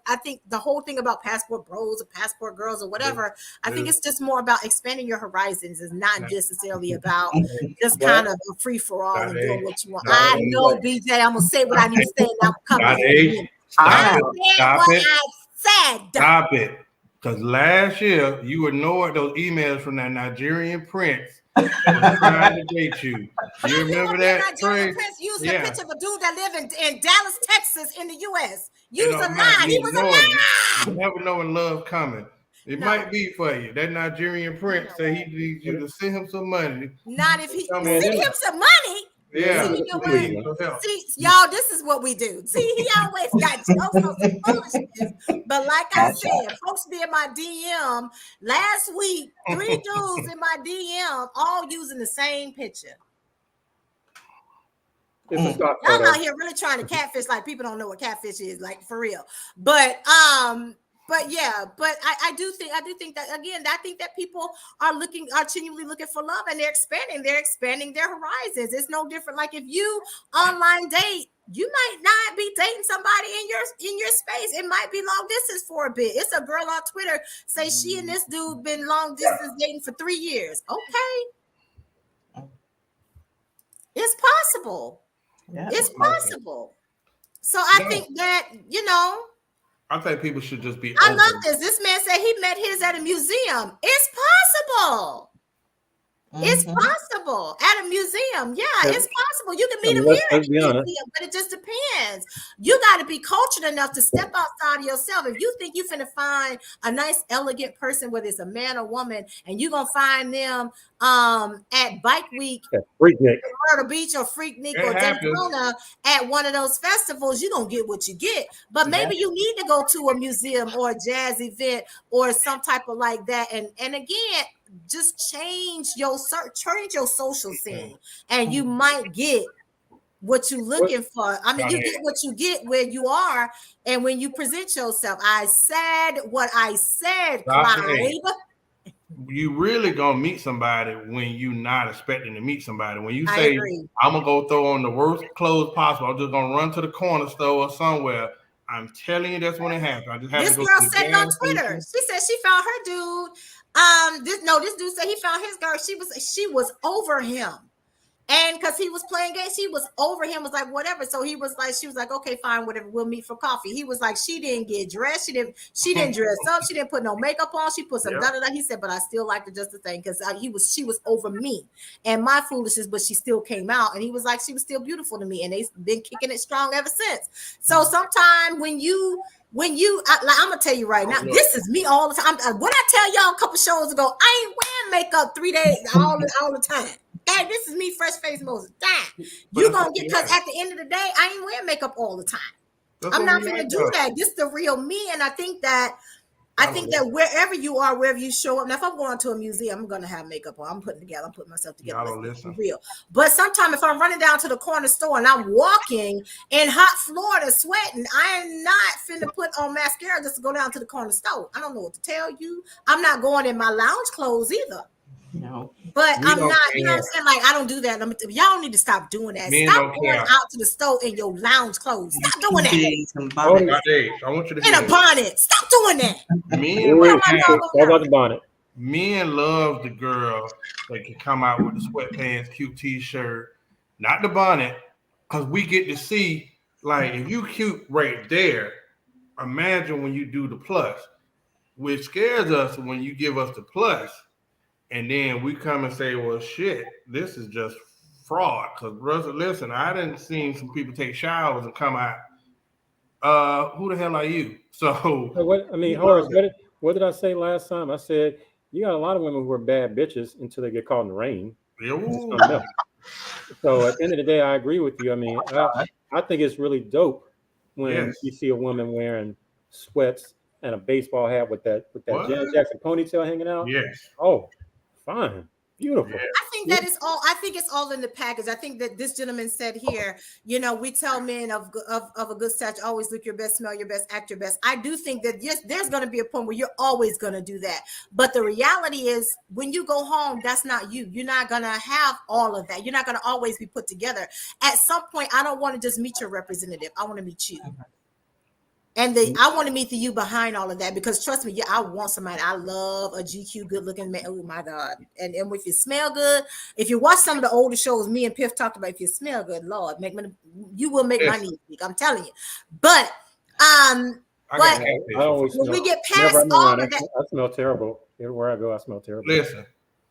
Speaker 1: I think the whole thing about Passport Bros, Passport Girls, or whatever, I think it's just more about expanding your horizons. It's not necessarily about just kind of a free for all and doing what you want. I know, BJ, I'm gonna say what I need to say, and I'm coming.
Speaker 2: Stop it. Because last year you ignored those emails from that Nigerian prince trying to date you. You remember that?
Speaker 1: Nigerian prince used a picture of a dude that lived in Dallas, Texas, in the U.S. Use a lie. He was a lie.
Speaker 2: You never know when love coming. It might be for you. That Nigerian prince said he needs you to send him some money.
Speaker 1: Not if he send him some money.
Speaker 2: Yeah.
Speaker 1: See, y'all, this is what we do. See, he always got jokes on some foolishness. But like I said, folks be in my DM last week, 3 dudes in my DM, all using the same picture. Y'all out here really trying to catfish like people don't know what catfish is, like for real. But but yeah, but I do think that again, I think that people are genuinely looking for love, and they're expanding their horizons. It's no different. Like if you online date, you might not be dating somebody in your space. It might be long distance for a bit. It's a girl on Twitter say she and this dude been long distance dating for 3 years. Okay, it's possible.
Speaker 5: Yeah.
Speaker 1: It's possible. So I think that
Speaker 2: I think people should just be.
Speaker 1: I love this. This man said he met his at a museum. It's possible. It's possible at a museum. Yeah, it's possible. You can meet him here at a museum, but it just depends. You got to be cultured enough to step outside of yourself. If you think you're finna find a nice, elegant person, whether it's a man or woman, and you're gonna find them at Bike Week, Myrtle Beach or Freaknik or Daytona at one of those festivals, you're gonna get what you get. But maybe you need to go to a museum or a jazz event or some type of like that. And again, just change your social scene, and you might get what you're looking for. I mean, you get what you get where you are, and when you present yourself. I said what I said, Clyde.
Speaker 2: You really gonna meet somebody when you're not expecting to meet somebody. When you say, I'm gonna go throw on the worst clothes possible, I'm just gonna run to the corner store or somewhere. I'm telling you, that's when it happens. I just have
Speaker 1: this
Speaker 2: to go
Speaker 1: girl
Speaker 2: to the
Speaker 1: said it on Twitter. She said she found her dude. This dude said he found his girl. She was over him. And because he was playing games, she was over him, was like, whatever. So she was like, okay, fine, whatever, we'll meet for coffee. He was like, she didn't get dressed. She didn't dress up. She didn't put no makeup on. She put some da-da-da. He said, but I still liked her just the same because she was over me and my foolishness, but she still came out. And he was like, she was still beautiful to me. And they've been kicking it strong ever since. So sometime when I'm gonna tell you right now, this is me all the time. What I tell y'all a couple shows ago, I ain't wearing makeup 3 days all the time. Hey, this is me, fresh face Moses. Damn, you gonna get, because at the end of the day, I ain't wearing makeup all the time. I'm not gonna do that. This is the real me, and I think that wherever you are, wherever you show up. Now, if I'm going to a museum, I'm gonna have makeup on. I'm putting myself together. For real. But sometimes if I'm running down to the corner store and I'm walking in hot Florida sweating, I am not finna put on mascara just to go down to the corner store. I don't know what to tell you. I'm not going in my lounge clothes either.
Speaker 5: No,
Speaker 1: but I'm not, you know what I'm saying? Like, I don't do that. Y'all need to stop doing that. Stop going out to the store in your lounge clothes. Stop doing that.
Speaker 2: I want you to
Speaker 1: in a bonnet. Stop doing that.
Speaker 2: Men love the girl that can come out with the sweatpants, cute t-shirt, not the bonnet, because we get to see, like, if you cute right there, imagine when you do the plus. Which scares us when you give us the plus. And then we come and say, well, shit, this is just fraud. Because, brother, listen, I didn't see some people take showers and come out. Who the hell are you? So
Speaker 4: Horace, what did I say last time? I said, you got a lot of women who are bad bitches until they get caught in the rain. So at the end of the day, I agree with you. I mean, I think it's really dope when you see a woman wearing sweats and a baseball hat with that Janet Jackson ponytail hanging out.
Speaker 2: Yes.
Speaker 4: Oh, fine. Beautiful.
Speaker 1: I think that is all. I think it's all in the package. I think that this gentleman said here, we tell men of a good stature, always look your best, smell your best, act your best. I do think that yes, there's going to be a point where you're always going to do that. But the reality is, when you go home, that's not you. You're not going to have all of that. You're not going to always be put together. At some point, I don't want to just meet your representative. I want to meet you. And I want to meet the you behind all of that, because trust me, I want somebody. I love a GQ, good looking man. Oh my God. And if you smell good, if you watch some of the older shows, me and Piff talked about, if you smell good, Lord, you will make my knees weak. I'm telling you. But when we get past all of that,
Speaker 4: I smell terrible. Everywhere I go, I smell terrible.
Speaker 2: Listen,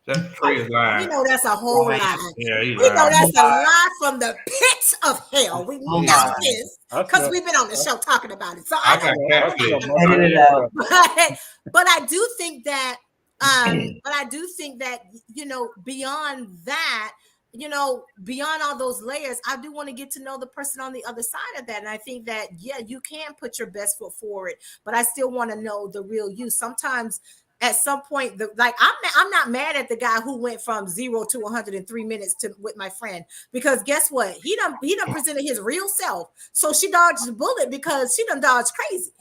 Speaker 2: that Trey is lying.
Speaker 1: We know that's a whole lie.
Speaker 2: Yeah,
Speaker 1: we know that's a lie from the pits of hell. We know this because we've been on the show talking about it. So but I do think that, beyond that, beyond all those layers, I do want to get to know the person on the other side of that. And I think that, you can put your best foot forward, but I still want to know the real you. Sometimes at some point, I'm not mad at the guy who went from 0 to 103 minutes with my friend, because guess what? He done presented his real self. So she dodged the bullet because she done dodged crazy.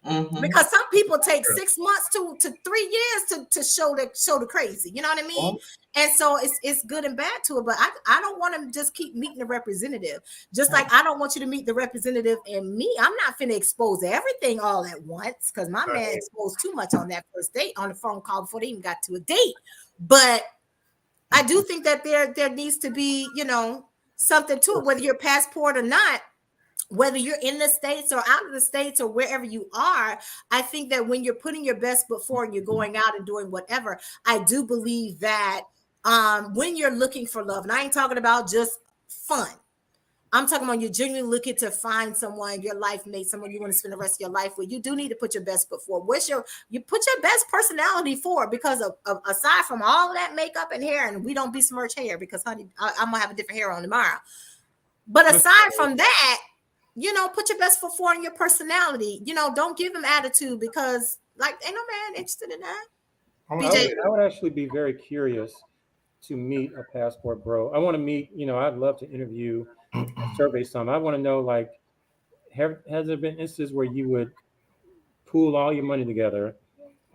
Speaker 5: Mhm.
Speaker 1: Because some people take 6 months to 3 years to show the crazy. You know what I mean? And so it's good and bad to it. But I don't want to just keep meeting the representative. Just like I don't want you to meet the representative and me. I'm not finna expose everything all at once because my man exposed too much on that first date on the phone call before they even got to a date. But I do think that there needs to be, you know, something to it, whether you're passport or not. Whether you're in the States or out of the States or wherever you are, I think that when you're putting your best foot forward and you're going out and doing whatever, I do believe that when you're looking for love, and I ain't talking about just fun. I'm talking about you're genuinely looking to find someone, your life mate, someone you want to spend the rest of your life with. You do need to put your best foot forward. You put your best personality forward because of aside from all of that makeup and hair, and we don't besmirch hair because honey, I'm gonna have a different hair on tomorrow. But aside from that, you know, put your best foot forward in your personality. You know, don't give them attitude because, like, ain't no man interested in that.
Speaker 4: I would actually be very curious to meet a passport bro. I want to meet, you know, I'd love to interview, survey some. I want to know, like, has there been instances where you would pool all your money together,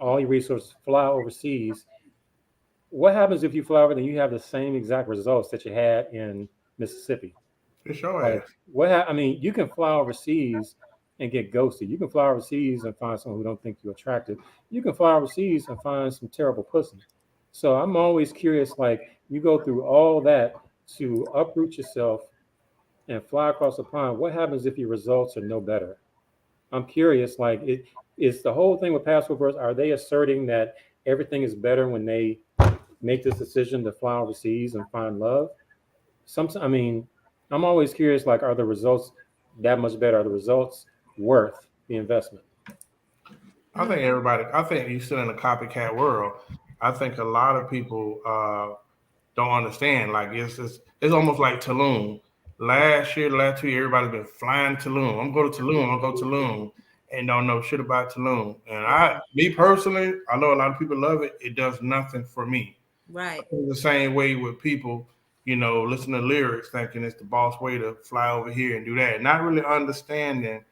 Speaker 4: all your resources, fly overseas? What happens if you fly over and you have the same exact results that you had in Mississippi?
Speaker 2: It's your
Speaker 4: Like,
Speaker 2: ass.
Speaker 4: I mean, you can fly overseas and get ghosted. You can fly overseas and find someone who don't think you're attractive. You can fly overseas and find some terrible pussy. So I'm always curious, like, you go through all that to uproot yourself and fly across the pond. What happens if your results are no better? I'm curious, like, it's the whole thing with passport bros. Are they asserting that everything is better when they make this decision to fly overseas and find love? Sometimes, I mean, I'm always curious, like, are the results that much better? Are the results worth the investment?
Speaker 2: I think you're still in a copycat world. I think a lot of people don't understand. Like, it's almost like Tulum. Last 2 years, everybody's been flying to Tulum. I'm going to Tulum, and don't know shit about Tulum. And me personally, I know a lot of people love it. It does nothing for me.
Speaker 1: Right.
Speaker 2: The same way with people, you know, listen to lyrics thinking it's the boss way to fly over here and do that, not really understanding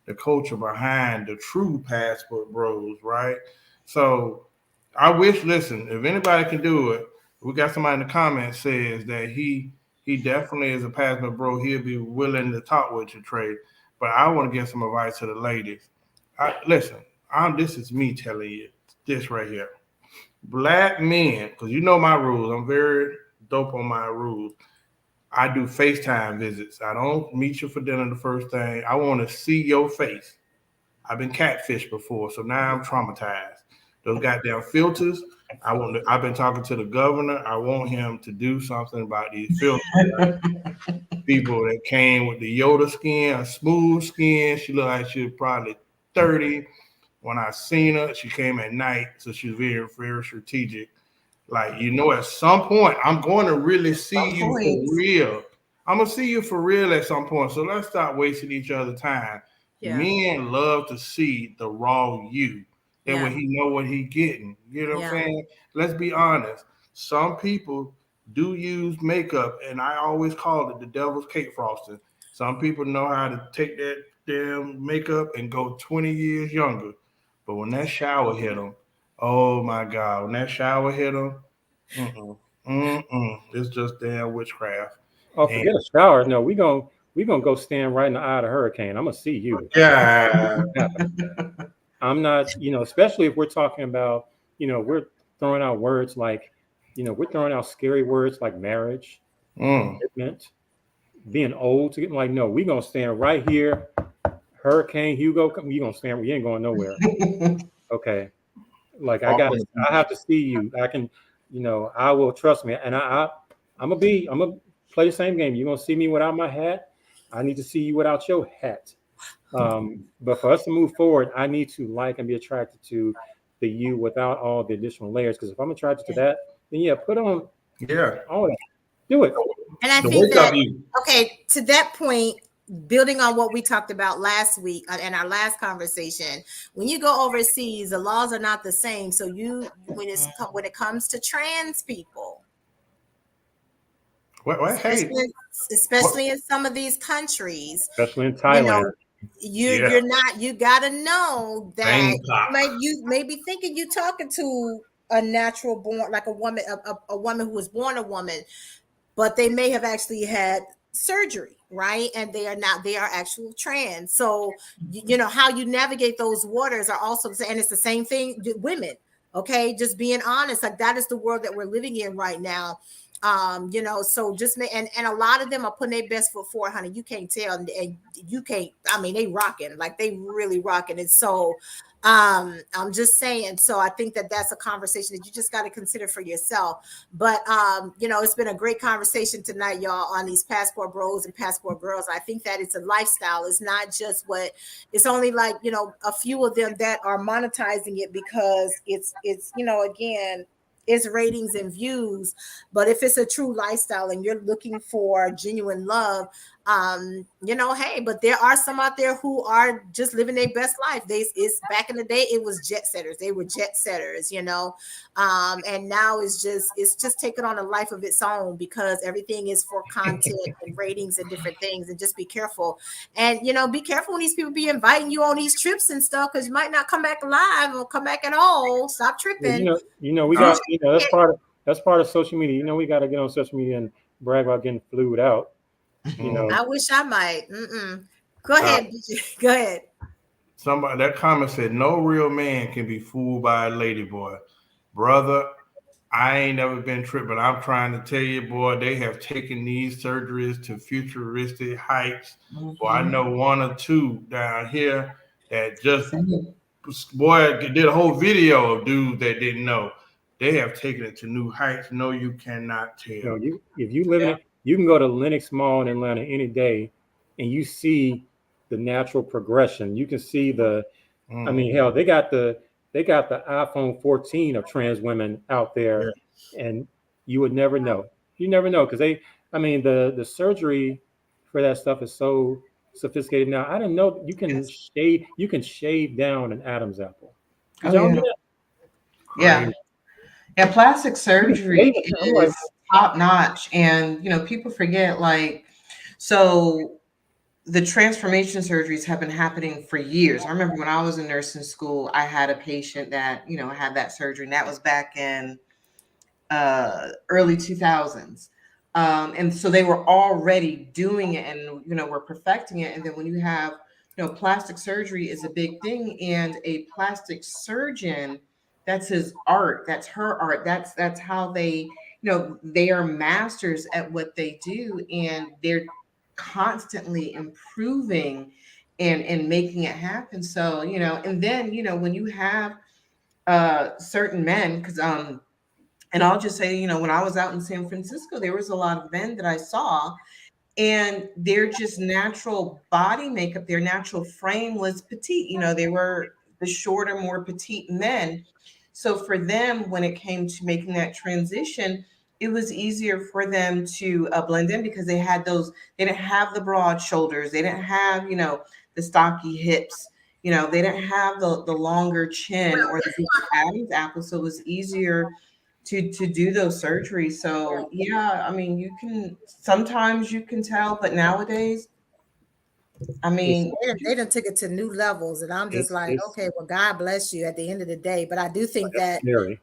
Speaker 2: the culture behind the true passport bros, right? So I wish, listen, if anybody can do it, we got somebody in the comments says that he definitely is a passport bro. He'll be willing to talk with you, Trey. But I want to give some advice to the ladies. This is me telling you this right here. Black men, because you know my rules. I'm very dope on my rules. I do FaceTime visits. I don't meet you for dinner the first thing. I want to see your face. I've been catfished before, so now I'm traumatized. Those goddamn filters. I've been talking to the governor. I want him to do something about these filters. People that came with the Yoda skin, a smooth skin. She looked like she was probably 30. When I seen her, she came at night, so she's very, very strategic. Like, you know, at some point, I'm going to really see you for real. I'm going to see you for real at some point. So let's stop wasting each other's time. Yeah. Men love to see the raw you. And when he know what he getting. You know what I'm saying? Let's be honest. Some people do use makeup, and I always call it the devil's cake frosting. Some people know how to take that damn makeup and go 20 years younger. But when that shower hit them, oh my God, when that shower hit them, it's just damn witchcraft.
Speaker 4: Oh, forget a shower. No, we gonna go stand right in the eye of the hurricane. I'm gonna see you.
Speaker 2: Yeah.
Speaker 4: I'm not, you know, especially if we're talking about, you know, we're throwing out words like, you know, we're throwing out scary words like marriage, commitment, being old to get like, no, we gonna stand right here. Hurricane Hugo, you gonna stand, we ain't going nowhere. Okay. Like I have to see you. I can, you know, I will trust me. And I'm gonna play the same game. You're gonna see me without my hat. I need to see you without your hat. But for us to move forward, I need to like and be attracted to the you without all the additional layers. Because if I'm attracted to that, then put on all that. Do it.
Speaker 1: And I think that, okay, to that point, building on what we talked about last week in our last conversation, when you go overseas, the laws are not the same. So when it comes to trans people,
Speaker 2: especially
Speaker 1: in some of these countries,
Speaker 4: especially in Thailand,
Speaker 1: you're not, you gotta know that
Speaker 2: Bangkok.
Speaker 1: you may be thinking you talking to a natural born, like a woman, a woman who was born a woman, but they may have actually had surgery, right? And they are actual trans. So you know how you navigate those waters are also, and it's the same thing with women. Okay, just being honest, like that is the world that we're living in right now. You know, so just and a lot of them are putting their best foot forward, honey. You can't tell, and you can't, I mean, they rocking, like they really rocking it. So I'm just saying, so I think that that's a conversation that you just got to consider for yourself. But you know, it's been a great conversation tonight, y'all, on these passport bros and passport girls. I think that it's a lifestyle. It's not just what, it's only like, you know, a few of them that are monetizing it because it's you know, again, it's ratings and views. But if it's a true lifestyle and you're looking for genuine love, you know, hey, but there are some out there who are just living their best life. It's back in the day, it was jet setters. They were jet setters, you know, and now it's just taking on a life of its own because everything is for content and ratings and different things. And just be careful. And you know, be careful when these people be inviting you on these trips and stuff, because you might not come back alive or come back at all. Stop tripping.
Speaker 4: We got, you know, that's part of social media. You know, we got to get on social media and brag about getting flued out. You know,
Speaker 1: I wish I might. Go ahead, go ahead.
Speaker 2: Somebody, that comment said, no real man can be fooled by a lady boy. Brother, I ain't never been tripped, but I'm trying to tell you, boy, they have taken these surgeries to futuristic heights. Boy, I know one or two down here that just, boy, did a whole video of dudes that didn't know. They have taken it to new heights. No, you cannot tell.
Speaker 4: You know, if you live in it, you can go to Lenox Mall in Atlanta any day, and you see the natural progression. You can see the, I mean, hell, they got the iPhone 14 of trans women out there, and you would never know. You never know because the surgery for that stuff is so sophisticated now. I didn't know you can shave down an Adam's apple.
Speaker 5: Yeah, plastic surgery is top notch, and you know, people forget, like, so the transformation surgeries have been happening for years. I remember when I was in nursing school, I had a patient that, you know, had that surgery, and that was back in early 2000s. And so they were already doing it, and you know, we're perfecting it. And then when you have, you know, plastic surgery is a big thing, and a plastic surgeon, that's his art, that's her art, that's how they, you know, they are masters at what they do, and they're constantly improving and making it happen. So, you know, and then, you know, when you have certain men, because and I'll just say, you know, when I was out in San Francisco, there was a lot of men that I saw, and their just natural body makeup, their natural frame was petite. You know, they were the shorter, more petite men. So for them, when it came to making that transition, it was easier for them to blend in because they didn't have the broad shoulders. They didn't have, you know, the stocky hips. You know, they didn't have the longer chin or the Adam's apple. So it was easier to do those surgeries. So yeah, I mean, sometimes you can tell, but nowadays, I mean,
Speaker 1: they done took it to new levels, and I'm just like, okay, well, God bless you at the end of the day. But I do think that
Speaker 4: scary.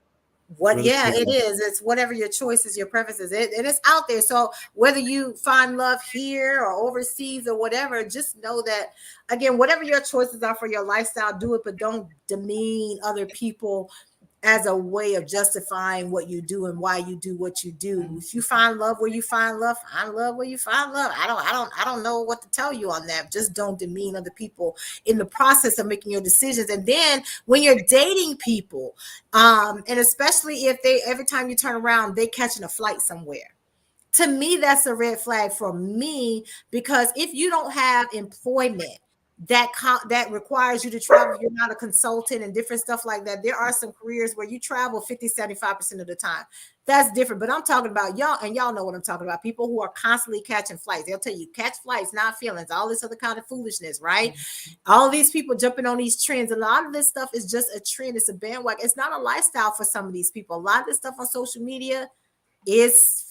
Speaker 1: It is. It's whatever your choices, your preferences. It is out there. So whether you find love here or overseas or whatever, just know that, again, whatever your choices are for your lifestyle, do it, but don't demean other people as a way of justifying what you do and why you do what you do. If you find love where you find love where you find love. I don't know what to tell you on that. Just don't demean other people in the process of making your decisions. And then when you're dating people, and especially if every time you turn around, they catching a flight somewhere. To me, that's a red flag for me, because if you don't have employment that requires you to travel, you're not a consultant and different stuff like that. There are some careers where you travel 50-75% of the time. That's different. But I'm talking about y'all, and y'all know what I'm talking about. People who are constantly catching flights. They'll tell you catch flights, not feelings, all this other kind of foolishness, right? All these people jumping on these trends. A lot of this stuff is just a trend. It's a bandwagon. It's not a lifestyle for some of these people. A lot of this stuff on social media, it's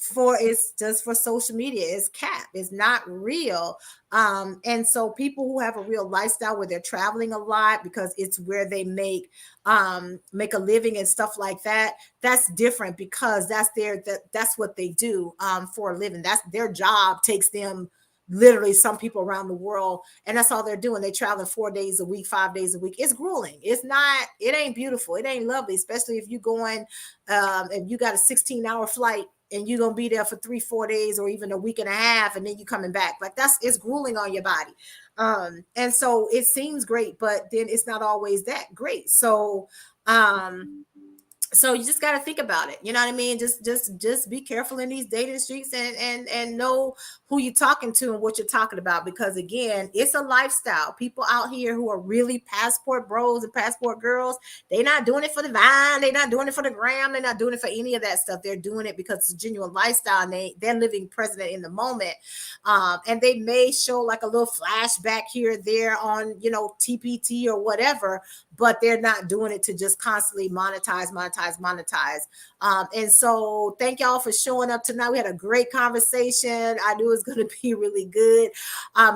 Speaker 1: just for social media. It's cap. It's not real. And so people who have a real lifestyle where they're traveling a lot because it's where they make a living and stuff like that, that's different because that's what they do for a living. That's their job, takes them literally some people around the world, and that's all they're doing. They travel 4 days a week, 5 days a week. It's grueling. It ain't beautiful. It ain't lovely, especially if you're going, if you got a 16-hour flight and you're gonna be there for 3-4 days or even a week and a half, and then you coming back. Like it's grueling on your body. And so it seems great, but then it's not always that great. So so you just got to think about it. You know what I mean? Just be careful in these dating streets and know who you're talking to and what you're talking about, because again, it's a lifestyle. People out here who are really passport bros and passport girls, they're not doing it for the vine, they're not doing it for the gram, they're not doing it for any of that stuff. They're doing it because it's a genuine lifestyle, and they're living present in the moment. And they may show like a little flashback here or there on, you know, TPT or whatever, but they're not doing it to just constantly monetize. And so thank y'all for showing up tonight. We had a great conversation. I knew it was going to be really good.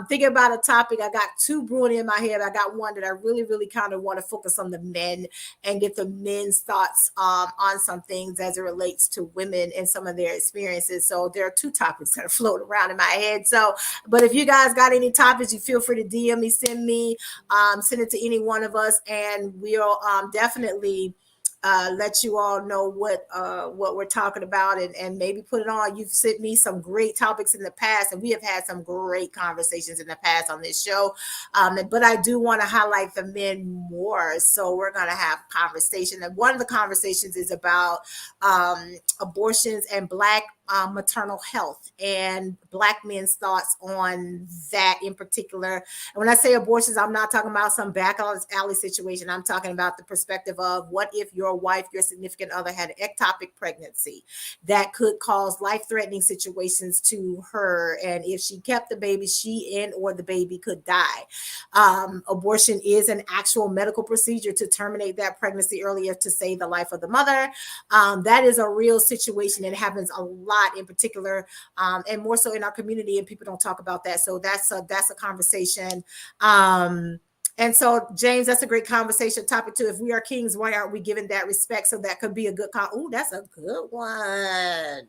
Speaker 1: Thinking about a topic, I got two brewing in my head. I got one that I really, really kind of want to focus on the men and get the men's thoughts on some things as it relates to women and some of their experiences. So there are two topics that are floating around in my head. So, but if you guys got any topics, you feel free to DM me, send it to any one of us, and we'll definitely let you all know what we're talking about, and maybe put it on. You've sent me some great topics in the past, and we have had some great conversations in the past on this show. But I do want to highlight the men more. So we're going to have conversation. And one of the conversations is about abortions and Black maternal health and Black men's thoughts on that in particular. And when I say abortions, I'm not talking about some back alley situation. I'm talking about the perspective of what if your wife, your significant other had an ectopic pregnancy that could cause life-threatening situations to her. And if she kept the baby, she and or the baby could die. Abortion is an actual medical procedure to terminate that pregnancy earlier to save the life of the mother. That is a real situation. It happens a lot in particular, and more so in our community, and people don't talk about that. So that's a conversation. And so, James, that's a great conversation topic too. If we are kings, why aren't we given that respect? So that could be a good that's a good one.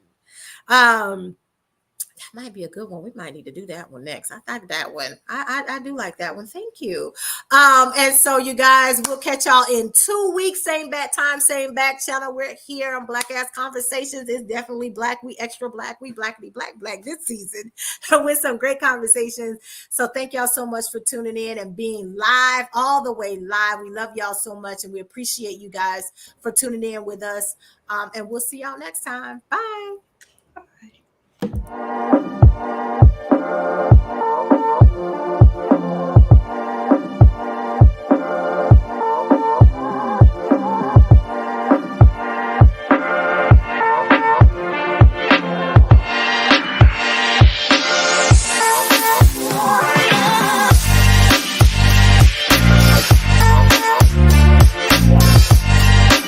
Speaker 1: That might be a good one. We might need to do that one next. I thought that one. I do like that one. Thank you. And so you guys, we'll catch y'all in 2 weeks. Same bat time, same back channel. We're here on Black Ass Conversations. It's definitely Black. We extra Black. We blackity black this season with some great conversations. So thank y'all so much for tuning in and being live, all the way live. We love y'all so much, and we appreciate you guys for tuning in with us. And we'll see y'all next time. Bye.